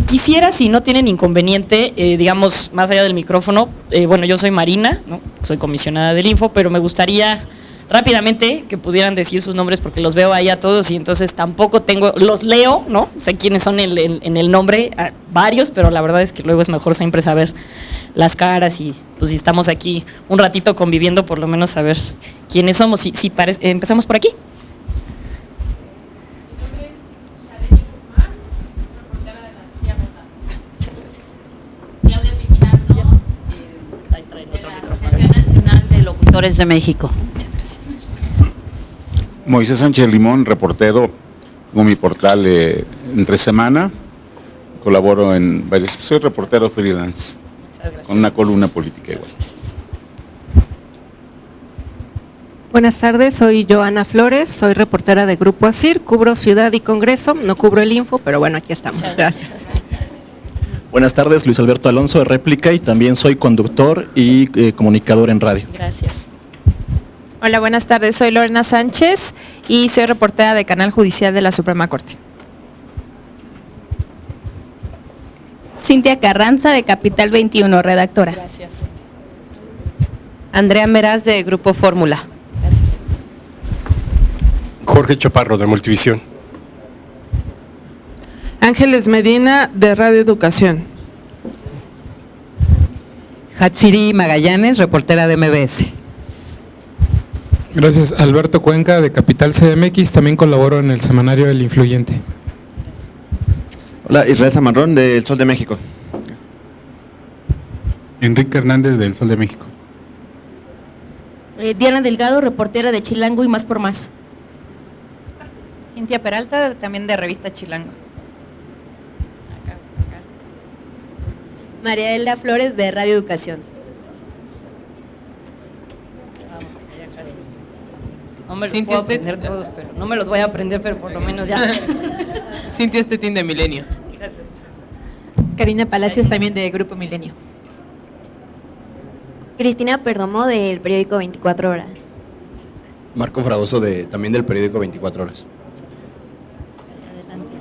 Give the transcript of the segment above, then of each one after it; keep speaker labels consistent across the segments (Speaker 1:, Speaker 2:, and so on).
Speaker 1: quisiera, si no tienen inconveniente, digamos, más allá del micrófono, bueno, yo soy Marina, ¿no? Soy comisionada del Info, pero me gustaría rápidamente que pudieran decir sus nombres porque los veo ahí a todos y entonces tampoco tengo, los leo, ¿no? Sé quiénes son en el nombre, varios, pero la verdad es que luego es mejor siempre saber las caras y pues si estamos aquí un ratito conviviendo, por lo menos saber quiénes somos. Empezamos por aquí.
Speaker 2: De México.
Speaker 3: Moisés Sánchez Limón, reportero con mi portal Entre Semana. Colaboro en varios. Soy reportero freelance, con una columna política igual.
Speaker 4: Buenas tardes, soy Joana Flores, soy reportera de Grupo ASIR, cubro Ciudad y Congreso, no cubro el Info, pero bueno, aquí estamos. Gracias.
Speaker 5: Buenas tardes, Luis Alberto Alonso de Réplica y también soy conductor y comunicador en radio.
Speaker 1: Gracias.
Speaker 6: Hola, buenas tardes. Soy Lorena Sánchez y soy reportera de Canal Judicial de la Suprema Corte.
Speaker 7: Cintia Carranza de Capital 21, redactora.
Speaker 1: Gracias.
Speaker 2: Andrea Meraz de Grupo Fórmula.
Speaker 1: Gracias.
Speaker 8: Jorge Chaparro de Multivisión.
Speaker 9: Ángeles Medina de Radio Educación.
Speaker 2: Hatsiri Magallanes, reportera de MBS.
Speaker 10: Gracias. Alberto Cuenca de Capital CDMX, también colaboro en el semanario El Influyente.
Speaker 11: Hola, Israel Zamarrón de El Sol de México.
Speaker 3: Enrique Hernández del Sol de México.
Speaker 7: Diana Delgado, reportera de Chilango y Más por Más.
Speaker 6: Cintia Peralta, también de Revista Chilango.
Speaker 12: María Elda Flores de Radio Educación.
Speaker 1: No me los puedo aprender todos, pero no me los voy a aprender, pero por lo menos ya.
Speaker 13: Cintia Estetín de Milenio.
Speaker 1: Gracias.
Speaker 14: Karina Palacios también de Grupo Milenio.
Speaker 12: Cristina Perdomo del periódico 24 Horas.
Speaker 11: Marco Fragoso también del periódico 24 Horas.
Speaker 1: Adelante.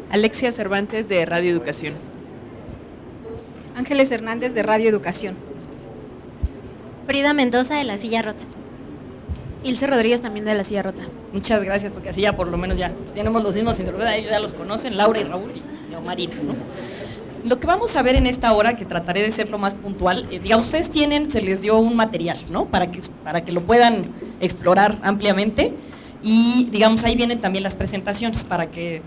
Speaker 13: Alexia Cervantes de Radio Educación.
Speaker 15: Ángeles Hernández de Radio Educación.
Speaker 16: Frida Mendoza de La Silla Rota.
Speaker 7: Ilse Rodríguez también de La Silla Rota.
Speaker 1: Muchas gracias, porque así ya por lo menos ya tenemos los mismos interlocutores, ellos ya los conocen, Laura y Raúl y yo, Marina, ¿no? Lo que vamos a ver en esta hora, que trataré de ser lo más puntual, digamos, ustedes se les dio un material, ¿no? Para que lo puedan explorar ampliamente y, digamos, ahí vienen también las presentaciones para que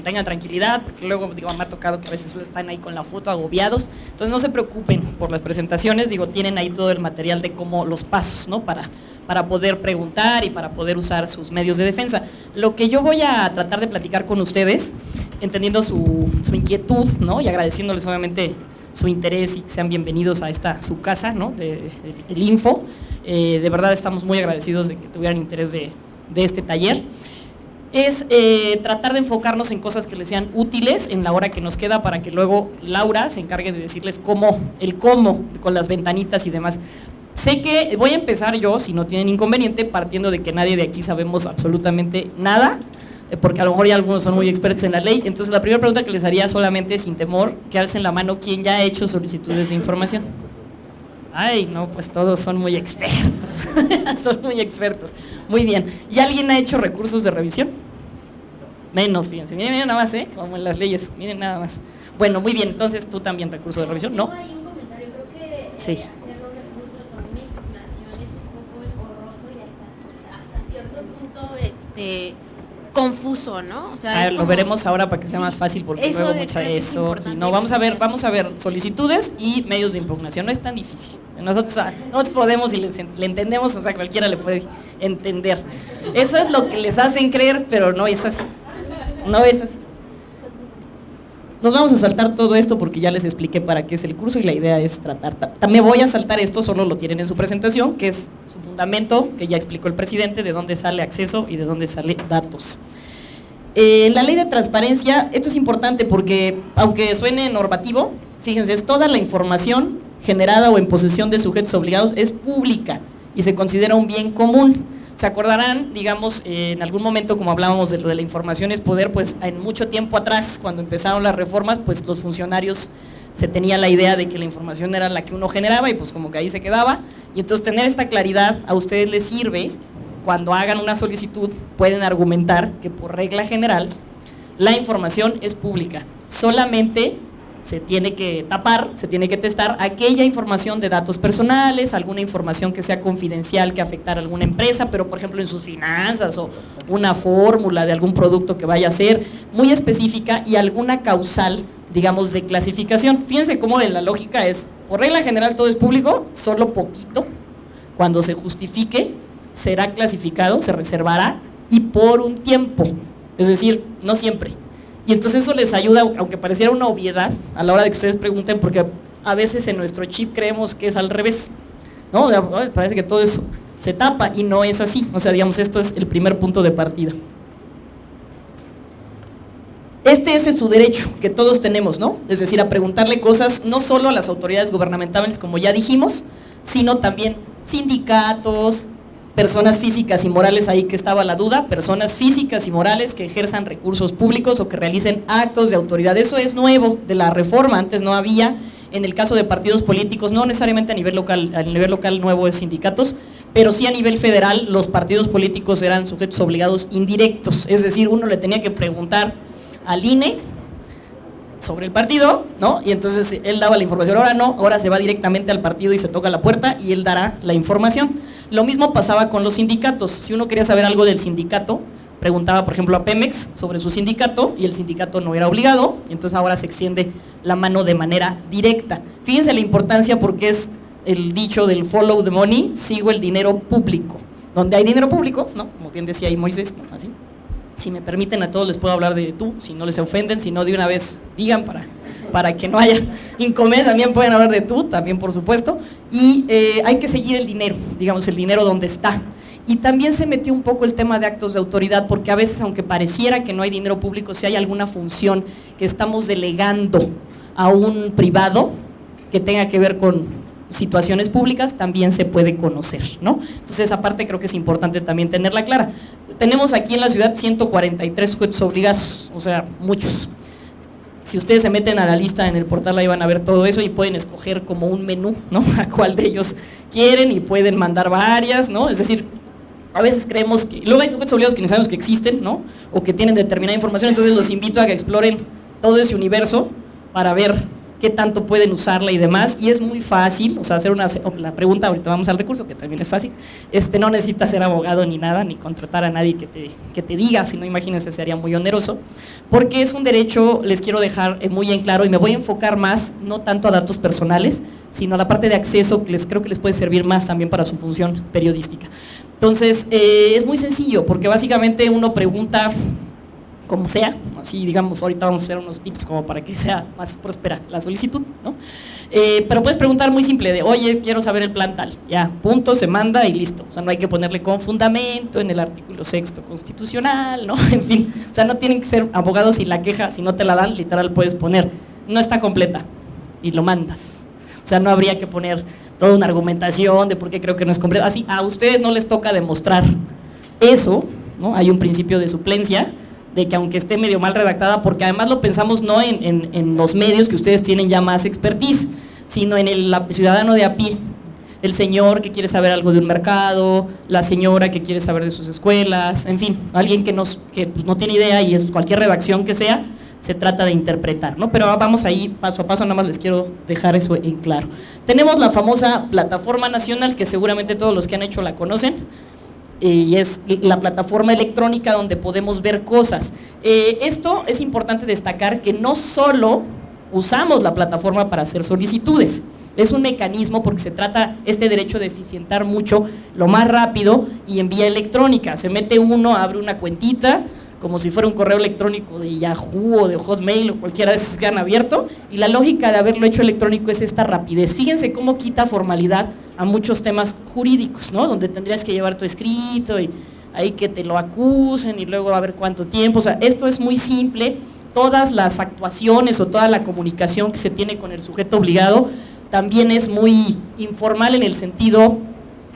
Speaker 1: tengan tranquilidad, porque luego, digo, me ha tocado que a veces están ahí con la foto agobiados, entonces no se preocupen por las presentaciones, digo, tienen ahí todo el material de cómo los pasos, ¿no? Para poder preguntar y para poder usar sus medios de defensa. Lo que yo voy a tratar de platicar con ustedes, entendiendo su inquietud, ¿no? Y agradeciéndoles obviamente su interés y que sean bienvenidos a su casa, ¿no? El Info. De verdad estamos muy agradecidos de que tuvieran interés de este taller. Es tratar de enfocarnos en cosas que les sean útiles en la hora que nos queda para que luego Laura se encargue de decirles cómo con las ventanitas y demás. Sé que voy a empezar yo, si no tienen inconveniente, partiendo de que nadie de aquí sabemos absolutamente nada, porque a lo mejor ya algunos son muy expertos en la ley. Entonces la primera pregunta que les haría, solamente sin temor, que alcen la mano quien ya ha hecho solicitudes de información. Ay, no, pues todos son muy expertos, son muy expertos. Muy bien, ¿y alguien ha hecho recursos de revisión? Menos, fíjense, miren nada más, como en las leyes, miren nada más. Bueno, muy bien, entonces tú también recurso de revisión, ¿no?
Speaker 16: Hay un comentario, creo que
Speaker 1: sí.
Speaker 16: Hacer los recursos a una impugnación es un poco engorroso y hasta cierto punto confuso, ¿no? O sea,
Speaker 1: a ver, lo veremos ahora para que sea más fácil, porque luego sí, no, vamos a ver solicitudes y medios de impugnación, no es tan difícil. Nosotros podemos y le entendemos, o sea, cualquiera le puede entender. Eso es lo que les hacen creer, pero no es así. No es así. Nos vamos a saltar todo esto porque ya les expliqué para qué es el curso y la idea es tratar. También voy a saltar esto, solo lo tienen en su presentación, que es su fundamento, que ya explicó el presidente, de dónde sale acceso y de dónde sale datos. La ley de transparencia, esto es importante porque, aunque suene normativo, fíjense, es toda la información generada o en posesión de sujetos obligados es pública y se considera un bien común. Se acordarán, digamos, en algún momento, como hablábamos de lo de la información es poder, pues en mucho tiempo atrás, cuando empezaron las reformas, pues los funcionarios se tenía la idea de que la información era la que uno generaba y pues como que ahí se quedaba. Y entonces tener esta claridad a ustedes les sirve, cuando hagan una solicitud, pueden argumentar que por regla general la información es pública. Solamente se tiene que tapar, se tiene que testar aquella información de datos personales, alguna información que sea confidencial que afectara a alguna empresa, pero por ejemplo en sus finanzas o una fórmula de algún producto que vaya a ser muy específica y alguna causal, digamos, de clasificación. Fíjense cómo la lógica es, por regla general todo es público, solo poquito, cuando se justifique, será clasificado, se reservará y por un tiempo, es decir, no siempre. Y entonces eso les ayuda, aunque pareciera una obviedad, a la hora de que ustedes pregunten, porque a veces en nuestro chip creemos que es al revés, ¿no? O sea, parece que todo eso se tapa y no es así. O sea, digamos, esto es el primer punto de partida. Este es su derecho que todos tenemos, ¿no? Es decir, a preguntarle cosas no solo a las autoridades gubernamentales, como ya dijimos, sino también sindicatos, personas físicas y morales, ahí que estaba la duda, personas físicas y morales que ejerzan recursos públicos o que realicen actos de autoridad. Eso es nuevo de la reforma, antes no había. En el caso de partidos políticos, no necesariamente a nivel local nuevo es sindicatos, pero sí a nivel federal los partidos políticos eran sujetos obligados indirectos, es decir, uno le tenía que preguntar al INE sobre el partido, ¿no? Y entonces él daba la información, ahora no, ahora se va directamente al partido y se toca la puerta y él dará la información. Lo mismo pasaba con los sindicatos, si uno quería saber algo del sindicato, preguntaba por ejemplo a Pemex sobre su sindicato y el sindicato no era obligado, y entonces ahora se extiende la mano de manera directa. Fíjense la importancia porque es el dicho del follow the money, sigo el dinero público. Donde hay dinero público, ¿no? Como bien decía ahí Moisés, ¿no? Así. Si me permiten, a todos les puedo hablar de tú, si no les ofenden, si no de una vez digan para que no haya inconvenientes, también pueden hablar de tú, también por supuesto, y hay que seguir el dinero, digamos el dinero donde está. Y también se metió un poco el tema de actos de autoridad, porque a veces, aunque pareciera que no hay dinero público, si hay alguna función que estamos delegando a un privado que tenga que ver con situaciones públicas, también se puede conocer, ¿no? Entonces esa parte creo que es importante también tenerla clara. Tenemos aquí en la ciudad 143 sujetos obligados, o sea, muchos. Si ustedes se meten a la lista en el portal, ahí van a ver todo eso y pueden escoger como un menú, ¿no? A cuál de ellos quieren y pueden mandar varias, ¿no? Es decir, a veces creemos que, luego hay sujetos obligados que ni sabemos que existen, ¿no? O que tienen determinada información, entonces los invito a que exploren todo ese universo para ver qué tanto pueden usarla y demás, y es muy fácil, o sea, hacer la pregunta, ahorita vamos al recurso, que también es fácil, no necesitas ser abogado ni nada, ni contratar a nadie que te diga, si no, imagínense, sería muy oneroso, porque es un derecho, les quiero dejar muy en claro, y me voy a enfocar más, no tanto a datos personales, sino a la parte de acceso, que creo que les puede servir más también para su función periodística. Entonces, es muy sencillo, porque básicamente uno pregunta como sea, así digamos, ahorita vamos a hacer unos tips como para que sea más próspera la solicitud, ¿no? Pero puedes preguntar muy simple de, oye, quiero saber el plan tal, ya, punto, se manda y listo, o sea, no hay que ponerle con fundamento en el artículo 6º constitucional, ¿no? En fin, o sea, no tienen que ser abogados y la queja, si no te la dan, literal puedes poner, no está completa, y lo mandas. O sea, no habría que poner toda una argumentación de por qué creo que no es completa, así, a ustedes no les toca demostrar eso, ¿no? Hay un principio de suplencia, de que aunque esté medio mal redactada, porque además lo pensamos no en los medios que ustedes tienen ya más expertise, sino en el ciudadano de a pie, el señor que quiere saber algo de un mercado, la señora que quiere saber de sus escuelas, en fin, alguien que pues, no tiene idea y es cualquier redacción que sea, se trata de interpretar, ¿no? Pero vamos ahí paso a paso, nada más les quiero dejar eso en claro. Tenemos la famosa Plataforma Nacional, que seguramente todos los que han hecho la conocen, y es la plataforma electrónica donde podemos ver cosas. Esto es importante destacar que no solo usamos la plataforma para hacer solicitudes, es un mecanismo porque se trata este derecho de eficientar mucho, lo más rápido y en vía electrónica. Se mete uno, abre una cuentita, como si fuera un correo electrónico de Yahoo o de Hotmail o cualquiera de esos que han abierto, y la lógica de haberlo hecho electrónico es esta rapidez. Fíjense cómo quita formalidad a muchos temas jurídicos, ¿no? Donde tendrías que llevar tu escrito y ahí que te lo acusen y luego a ver cuánto tiempo. O sea, esto es muy simple, todas las actuaciones o toda la comunicación que se tiene con el sujeto obligado también es muy informal en el sentido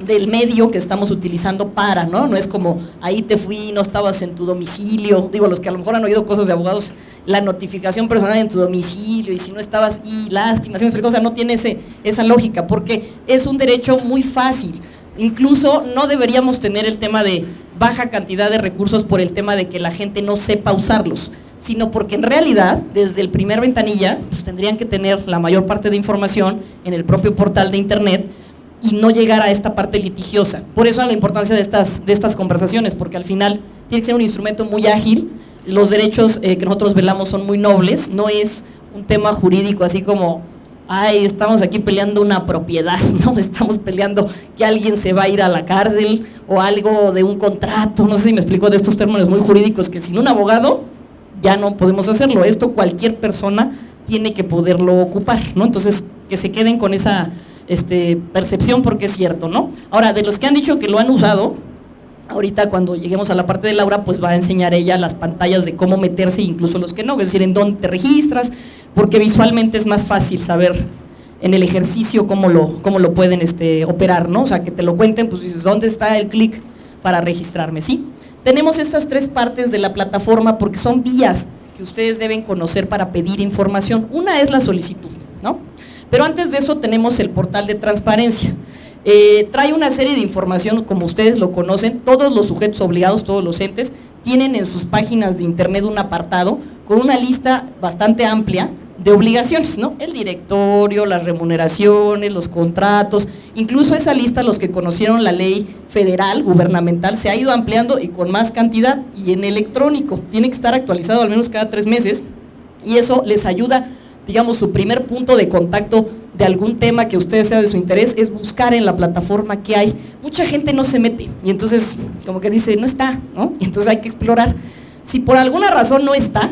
Speaker 1: del medio que estamos utilizando para, ¿no? No es como, ahí te fui, no estabas en tu domicilio, digo, los que a lo mejor han oído cosas de abogados, la notificación personal en tu domicilio, y si no estabas, y lástima, ¿sí me explico? O sea, no tiene esa lógica, porque es un derecho muy fácil. Incluso no deberíamos tener el tema de baja cantidad de recursos por el tema de que la gente no sepa usarlos, sino porque en realidad, desde el primer ventanilla, pues tendrían que tener la mayor parte de información en el propio portal de internet y no llegar a esta parte litigiosa. Por eso la importancia de estas conversaciones, porque al final tiene que ser un instrumento muy ágil. Los derechos que nosotros velamos son muy nobles, no es un tema jurídico así como, ay, estamos aquí peleando una propiedad, no, estamos peleando que alguien se va a ir a la cárcel o algo de un contrato, no sé si me explico, de estos términos muy jurídicos que sin un abogado ya no podemos hacerlo. Esto cualquier persona tiene que poderlo ocupar, ¿no? Entonces, que se queden con esa percepción, porque es cierto, ¿no? Ahora, de los que han dicho que lo han usado, ahorita cuando lleguemos a la parte de Laura, pues va a enseñar ella las pantallas de cómo meterse, incluso los que no, es decir, en dónde te registras, porque visualmente es más fácil saber en el ejercicio cómo lo pueden operar, ¿no? O sea, que te lo cuenten, pues dices, ¿dónde está el clic para registrarme? ¿Sí? Tenemos estas 3 partes de la plataforma porque son vías que ustedes deben conocer para pedir información. Una es la solicitud, ¿no? Pero antes de eso tenemos el portal de transparencia. Trae una serie de información, como ustedes lo conocen, todos los sujetos obligados, todos los entes, tienen en sus páginas de internet un apartado con una lista bastante amplia de obligaciones, ¿no? El directorio, las remuneraciones, los contratos, incluso esa lista, los que conocieron la ley federal, gubernamental, se ha ido ampliando y con más cantidad, y en electrónico, tiene que estar actualizado al menos cada 3 meses, y eso les ayuda, digamos, su primer punto de contacto de algún tema que a ustedes sea de su interés, es buscar en la plataforma qué hay. Mucha gente no se mete, y entonces como que dice, no está, ¿no? Y entonces hay que explorar. Si por alguna razón no está,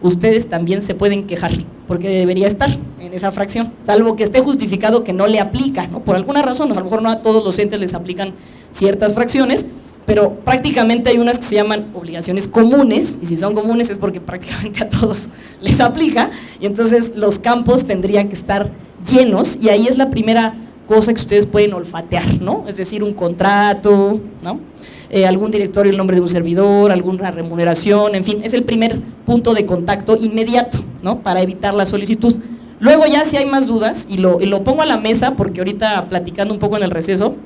Speaker 1: ustedes también se pueden quejar, porque debería estar en esa fracción, salvo que esté justificado que no le aplica, ¿no? Por alguna razón, a lo mejor no a todos los entes les aplican ciertas fracciones, pero prácticamente hay unas que se llaman obligaciones comunes, y si son comunes es porque prácticamente a todos les aplica, y entonces los campos tendrían que estar llenos, y ahí es la primera cosa que ustedes pueden olfatear, ¿no? Es decir, un contrato, ¿no? Algún directorio, el nombre de un servidor, alguna remuneración, en fin, es el primer punto de contacto inmediato, ¿no? Para evitar la solicitud. Luego ya si hay más dudas, y lo pongo a la mesa, porque ahorita platicando un poco en el receso,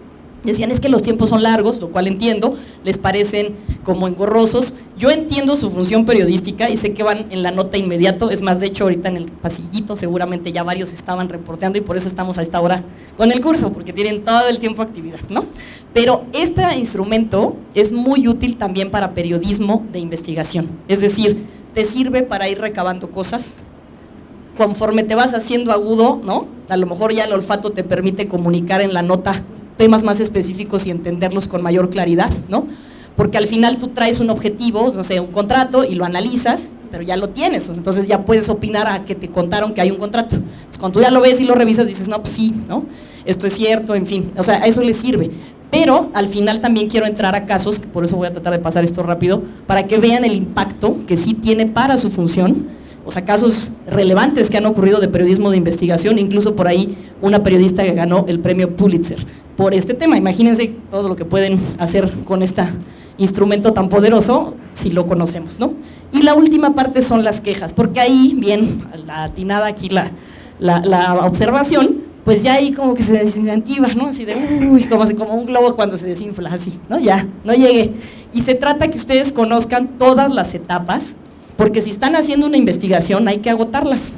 Speaker 1: decían es que los tiempos son largos, lo cual entiendo, les parecen como engorrosos. Yo entiendo su función periodística y sé que van en la nota inmediato, es más, de hecho ahorita en el pasillito seguramente ya varios estaban reporteando y por eso estamos a esta hora con el curso, porque tienen todo el tiempo actividad, ¿no? Pero este instrumento es muy útil también para periodismo de investigación, es decir, te sirve para ir recabando cosas. Conforme te vas haciendo agudo, ¿no? A lo mejor ya el olfato te permite comunicar en la nota temas más específicos y entenderlos con mayor claridad, ¿no? Porque al final tú traes un objetivo, no sé, un contrato, y lo analizas, pero ya lo tienes, entonces ya puedes opinar a que te contaron que hay un contrato. Entonces, cuando tú ya lo ves y lo revisas, dices, no, pues sí, ¿no? Esto es cierto, en fin, o sea, a eso les sirve. Pero al final también quiero entrar a casos, que por eso voy a tratar de pasar esto rápido, para que vean el impacto que sí tiene para su función. O sea, casos relevantes que han ocurrido de periodismo de investigación, incluso por ahí una periodista que ganó el premio Pulitzer por este tema. Imagínense todo lo que pueden hacer con este instrumento tan poderoso si lo conocemos, ¿no? Y la última parte son las quejas, porque ahí, bien, la atinada aquí la observación, pues ya ahí como que se desincentiva, ¿no? Así de, uy, como un globo cuando se desinfla, así, ¿no? Ya, no llegue. Y se trata que ustedes conozcan todas las etapas, porque si están haciendo una investigación hay que agotarlas,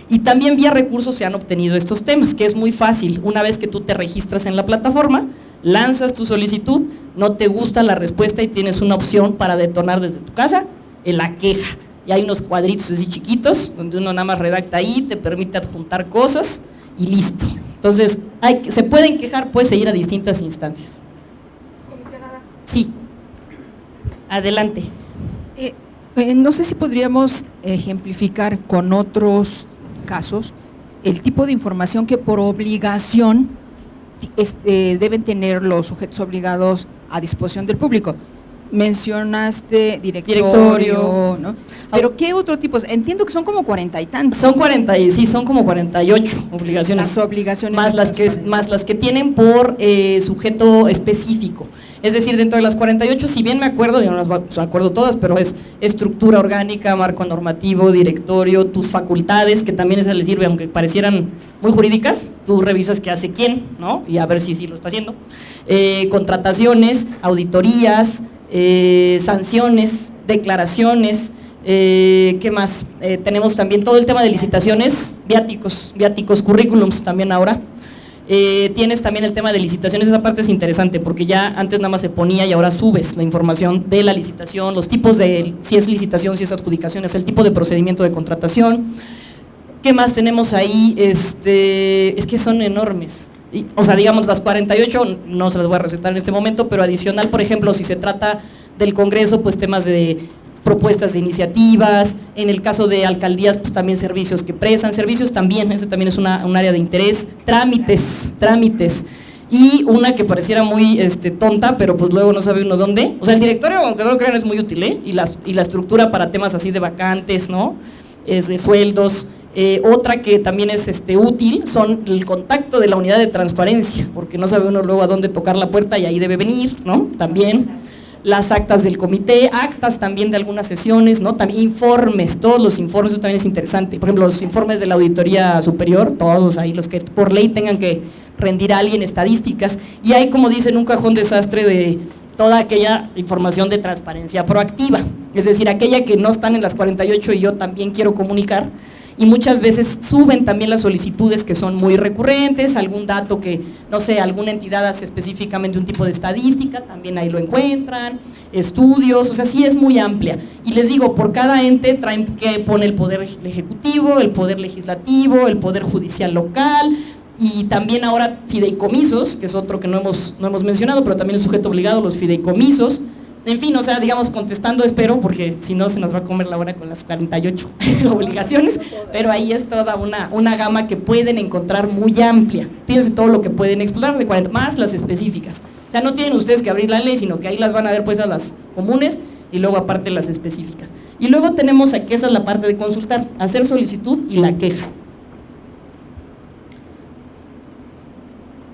Speaker 1: y también vía recursos se han obtenido estos temas, que es muy fácil. Una vez que tú te registras en la plataforma, lanzas tu solicitud, no te gusta la respuesta y tienes una opción para detonar desde tu casa en la queja, y hay unos cuadritos así chiquitos, donde uno nada más redacta ahí, te permite adjuntar cosas y listo. Entonces, se pueden quejar, puedes seguir a distintas instancias.
Speaker 8: Comisionada.
Speaker 1: Sí, adelante.
Speaker 8: No sé si podríamos ejemplificar con otros casos el tipo de información que por obligación deben tener los sujetos obligados a disposición del público. mencionaste directorio, ¿no? Pero ¿qué otro tipo? Entiendo que son como 40 y tantos.
Speaker 1: Son 48 obligaciones.
Speaker 8: Las obligaciones.
Speaker 1: Más las que tienen por sujeto específico. Es decir, dentro de las 48, si bien me acuerdo, yo no las acuerdo todas, pero es estructura orgánica, marco normativo, directorio, tus facultades, que también esa les sirve, aunque parecieran muy jurídicas, tú revisas qué hace quién, ¿no? Y a ver si sí lo está haciendo. Contrataciones, auditorías, sanciones, declaraciones, ¿qué más? Tenemos también todo el tema de licitaciones, viáticos, currículums también ahora. Tienes también el tema de licitaciones, esa parte es interesante porque ya antes nada más se ponía y ahora subes la información de la licitación, los tipos de, si es licitación, si es adjudicación, es el tipo de procedimiento de contratación. ¿Qué más tenemos ahí? Es que son enormes. O sea, digamos las 48, no se las voy a recetar en este momento, pero adicional, por ejemplo, si se trata del Congreso, pues temas de propuestas de iniciativas, en el caso de alcaldías, pues también servicios que prestan, servicios también, ese también es un área de interés, trámites, y una que pareciera muy tonta, pero pues luego no sabe uno dónde, o sea, el directorio, aunque no lo crean, es muy útil, y la estructura para temas así de vacantes, ¿no? De sueldos. Otra que también es útil son el contacto de la unidad de transparencia, porque no sabe uno luego a dónde tocar la puerta y ahí debe venir, ¿no? También las actas del comité, actas también de algunas sesiones, ¿no? También informes, todos los informes, eso también es interesante. Por ejemplo, los informes de la Auditoría Superior, todos ahí, los que por ley tengan que rendir a alguien, estadísticas, y hay, como dicen, un cajón desastre de toda aquella información de transparencia proactiva, es decir, aquella que no están en las 48 y yo también quiero comunicar, y muchas veces suben también las solicitudes que son muy recurrentes, algún dato que, no sé, alguna entidad hace específicamente un tipo de estadística, también ahí lo encuentran, estudios, o sea, sí es muy amplia. Y les digo, por cada ente traen que pone el Poder Ejecutivo, el Poder Legislativo, el Poder Judicial local, y también ahora fideicomisos, que es otro que no hemos mencionado, pero también el sujeto obligado, los fideicomisos. En fin, o sea, digamos, contestando, espero, porque si no se nos va a comer la hora con las 48 obligaciones, pero ahí es toda una gama que pueden encontrar muy amplia. Fíjense todo lo que pueden explorar, de 40, más las específicas. O sea, no tienen ustedes que abrir la ley, sino que ahí las van a ver pues a las comunes y luego aparte las específicas. Y luego tenemos aquí, esa es la parte de consultar, hacer solicitud y la queja.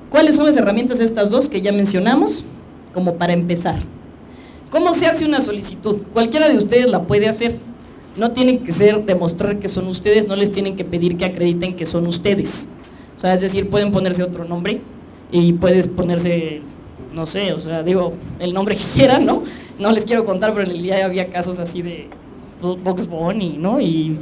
Speaker 1: ¿Cuáles son las herramientas estas dos que ya mencionamos? Como para empezar. ¿Cómo se hace una solicitud? Cualquiera de ustedes la puede hacer. No tienen que demostrar que son ustedes, no les tienen que pedir que acrediten que son ustedes. O sea, es decir, pueden ponerse otro nombre y puedes ponerse, no sé, o sea, digo, el nombre que quieran, ¿no? No les quiero contar, pero en el día había casos así de Bugs Bunny, ¿no? Y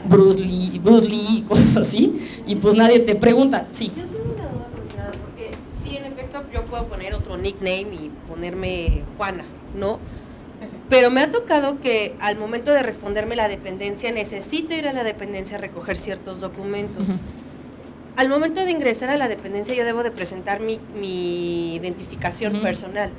Speaker 1: Bruce Lee, cosas así, y pues nadie te pregunta, sí.
Speaker 15: Yo tengo una duda, porque sí, en efecto, yo puedo poner otro nickname y ponerme Juana, ¿no? Pero me ha tocado que al momento de responderme la dependencia, necesito ir a la dependencia a recoger ciertos documentos. Al momento de ingresar a la dependencia, yo debo de presentar mi identificación personal.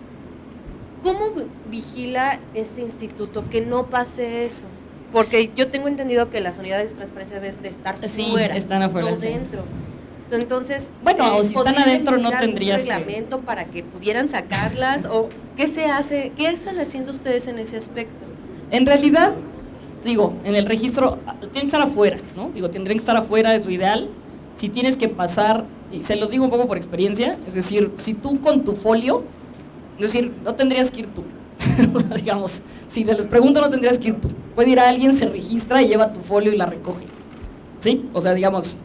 Speaker 15: ¿Cómo vigila este instituto que no pase eso? Porque yo tengo entendido que las unidades de transparencia deben de estar fuera,
Speaker 1: están afuera,
Speaker 15: no dentro. Entonces,
Speaker 1: bueno, o si están adentro no tendrías
Speaker 15: un reglamento para que pudieran sacarlas, o ¿qué se hace? ¿Qué están haciendo ustedes en ese aspecto?
Speaker 1: En realidad, digo, en el registro tienen que estar afuera, ¿no? Digo, tendrían que estar afuera, es lo ideal. Si tienes que pasar, y se los digo un poco por experiencia, es decir, si tú con tu folio, es decir, no tendrías que ir tú. Digamos, si les pregunto, no tendrías que ir tú. Puede ir a alguien, se registra y lleva tu folio y la recoge. ¿Sí? O sea, digamos,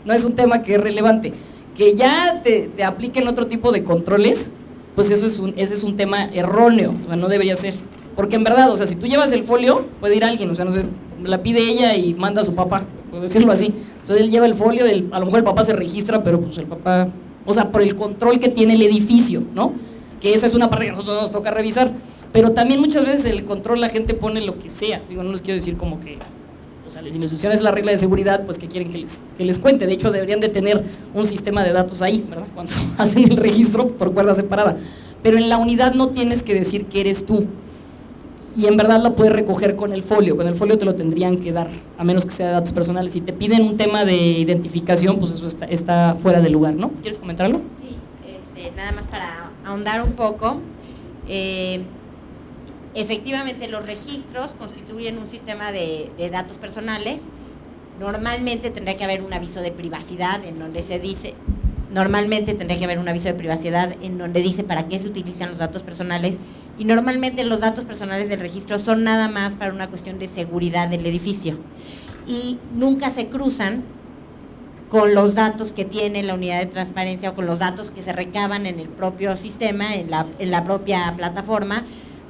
Speaker 1: no es un tema que es relevante. Que ya te apliquen otro tipo de controles, pues ese es un tema erróneo, o sea, no debería ser. Porque en verdad, o sea, si tú llevas el folio, puede ir alguien, o sea, no sé, la pide ella y manda a su papá, por decirlo así. Entonces él lleva el folio, a lo mejor el papá se registra, pero pues el papá, o sea, por el control que tiene el edificio, ¿no? Que esa es una parte que a nosotros nos toca revisar. Pero también muchas veces el control la gente pone lo que sea. Digo, no les quiero decir como que, o sea, las instituciones la regla de seguridad, pues que quieren que les cuente. De hecho, deberían de tener un sistema de datos ahí, ¿verdad? Cuando hacen el registro por cuerda separada. Pero en la unidad no tienes que decir que eres tú. Y en verdad lo puedes recoger con el folio. Con el folio te lo tendrían que dar, a menos que sea de datos personales. Si te piden un tema de identificación, pues eso está fuera de lugar, ¿no? ¿Quieres comentarlo?
Speaker 17: Sí, nada más para ahondar un poco. efectivamente los registros constituyen un sistema de datos personales. Normalmente tendría que haber un aviso de privacidad en donde se dice, para qué se utilizan los datos personales, y normalmente los datos personales del registro son nada más para una cuestión de seguridad del edificio y nunca se cruzan con los datos que tiene la unidad de transparencia o con los datos que se recaban en el propio sistema, en la propia plataforma,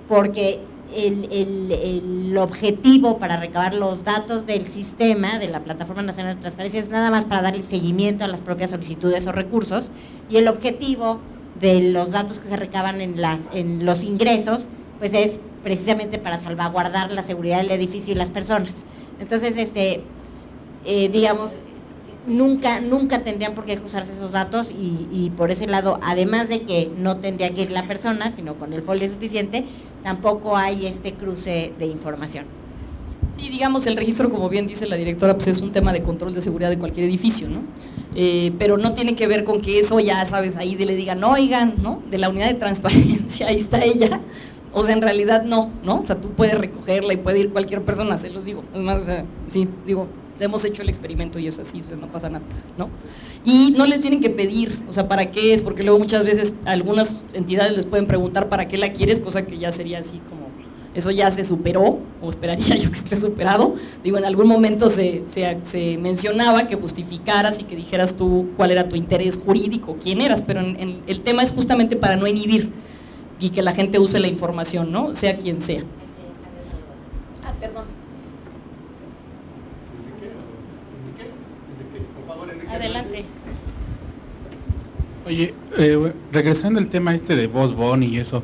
Speaker 17: porque el objetivo para recabar los datos del sistema de la Plataforma Nacional de Transparencia es nada más para darle seguimiento a las propias solicitudes o recursos, y el objetivo de los datos que se recaban en los ingresos pues es precisamente para salvaguardar la seguridad del edificio y las personas. Entonces, digamos, nunca tendrían por qué cruzarse esos datos, y por ese lado, además de que no tendría que ir la persona, sino con el folio suficiente, tampoco hay este cruce de información.
Speaker 1: Sí, digamos, el registro, como bien dice la directora, pues es un tema de control de seguridad de cualquier edificio, ¿no? Pero no tiene que ver con que eso, ya sabes, ahí le digan, oigan, ¿no? De la unidad de transparencia, ahí está ella. O sea, en realidad no, ¿no? O sea, tú puedes recogerla y puede ir cualquier persona, se los digo. Además, o sea, sí, digo, hemos hecho el experimento y es así, o sea, no pasa nada, ¿no? Y no les tienen que pedir, o sea, ¿para qué es? Porque luego muchas veces algunas entidades les pueden preguntar ¿para qué la quieres? Cosa que ya sería así como, eso ya se superó, o esperaría yo que esté superado. Digo, en algún momento se mencionaba que justificaras y que dijeras tú cuál era tu interés jurídico, quién eras, pero el tema es justamente para no inhibir y que la gente use la información, ¿no? Sea quien sea. Ah, perdón. Adelante.
Speaker 18: Oye, regresando al tema de Boss Bunny y eso,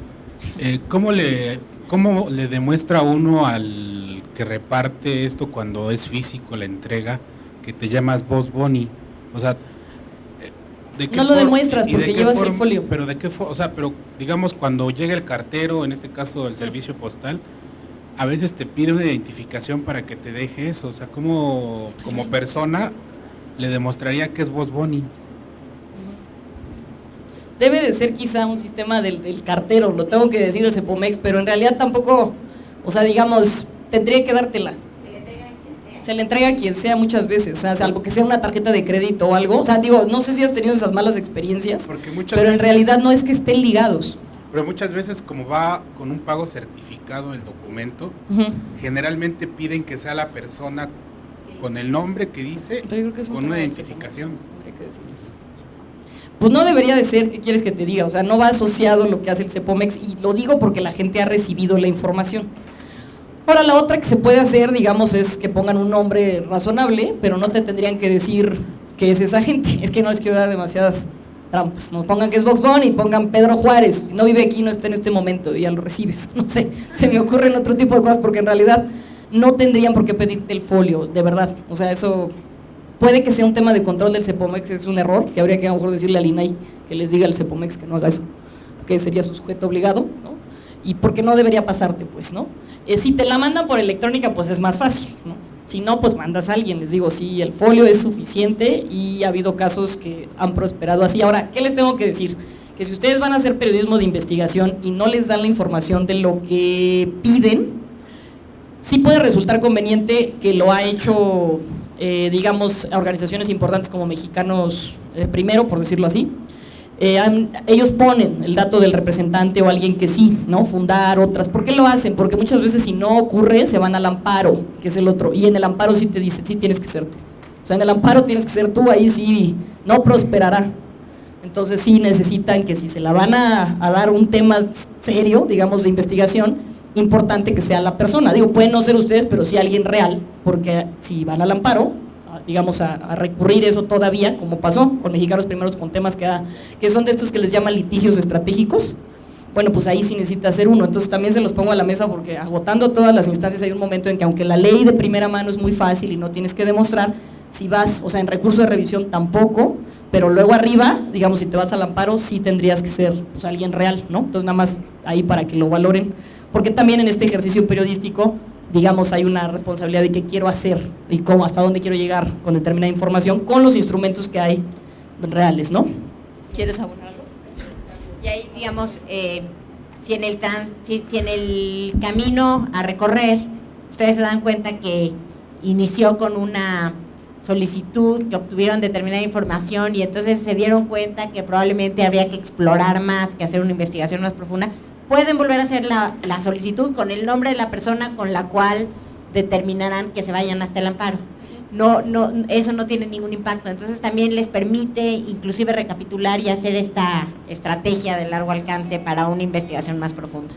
Speaker 18: ¿cómo le demuestra uno al que reparte esto cuando es físico la entrega que te llamas Boss Bunny? O sea, ¿de qué
Speaker 1: no lo demuestras porque llevas el folio.
Speaker 18: Pero de qué pero digamos cuando llega el cartero, en este caso el servicio postal, a veces te pide una identificación para que te deje eso. O sea, ¿cómo como persona le demostraría que es Boss Bunny?
Speaker 1: Debe de ser quizá un sistema del cartero, lo tengo que decir, el Cepomex, pero en realidad tampoco, o sea, digamos, tendría que dártela. Se le entrega a quien sea muchas veces, o sea, salvo que sea una tarjeta de crédito o algo. O sea, digo, no sé si has tenido esas malas experiencias, pero en realidad no es que estén ligados.
Speaker 18: Pero muchas veces, como va con un pago certificado el documento, generalmente piden que sea la persona con el nombre que dice, con una identificación.
Speaker 1: Pues no debería de ser, ¿qué quieres que te diga? O sea, no va asociado lo que hace el Cepomex, y lo digo porque la gente ha recibido la información. Ahora, la otra que se puede hacer, digamos, es que pongan un nombre razonable, pero no te tendrían que decir que es esa gente. Es que no les quiero dar demasiadas trampas. No pongan que es Box Bunny, pongan Pedro Juárez, no vive aquí, no está en este momento, y ya lo recibes. No sé, se me ocurren otro tipo de cosas, porque en realidad no tendrían por qué pedirte el folio, de verdad. O sea, eso puede que sea un tema de control del Cepomex, es un error, que habría que a lo mejor decirle al INAI que les diga al Cepomex que no haga eso, que sería su sujeto obligado, ¿no? Y porque no debería pasarte, pues, ¿no? Si te la mandan por electrónica, pues es más fácil, ¿no? Si no, pues mandas a alguien, les digo, sí, el folio es suficiente, y ha habido casos que han prosperado así. Ahora, ¿qué les tengo que decir? Que si ustedes van a hacer periodismo de investigación y no les dan la información de lo que piden, sí puede resultar conveniente, que lo ha hecho, digamos, organizaciones importantes como Mexicanos Primero, por decirlo así. Ellos ponen el dato del representante o alguien que sí, ¿no? Fundar otras. ¿Por qué lo hacen? Porque muchas veces si no ocurre, se van al amparo, que es el otro, y en el amparo sí te dice, sí tienes que ser tú. O sea, en el amparo tienes que ser tú, ahí sí no prosperará. Entonces sí necesitan que, si se la van a dar un tema serio, digamos, de investigación, importante que sea la persona. Digo, pueden no ser ustedes, pero sí alguien real, porque si van al amparo, digamos, a recurrir eso todavía, como pasó con Mexicanos Primeros, con temas que son de estos que les llaman litigios estratégicos, bueno, pues ahí sí necesita ser uno. Entonces también se los pongo a la mesa, porque agotando todas las instancias hay un momento en que, aunque la ley de primera mano es muy fácil y no tienes que demostrar, si vas, o sea, en recurso de revisión tampoco, pero luego arriba, digamos, si te vas al amparo, sí tendrías que ser, pues, alguien real, ¿no? Entonces nada más ahí para que lo valoren, porque también en este ejercicio periodístico, digamos, hay una responsabilidad de qué quiero hacer y cómo, hasta dónde quiero llegar con determinada información, con los instrumentos que hay reales, ¿no? ¿Quieres abonar algo?
Speaker 17: Y ahí, digamos, si en el camino a recorrer ustedes se dan cuenta que inició con una solicitud, que obtuvieron determinada información y entonces se dieron cuenta que probablemente habría que explorar más, que hacer una investigación más profunda, pueden volver a hacer la solicitud con el nombre de la persona con la cual determinarán que se vayan hasta el amparo. No, eso no tiene ningún impacto. Entonces también les permite inclusive recapitular y hacer esta estrategia de largo alcance para una investigación más profunda.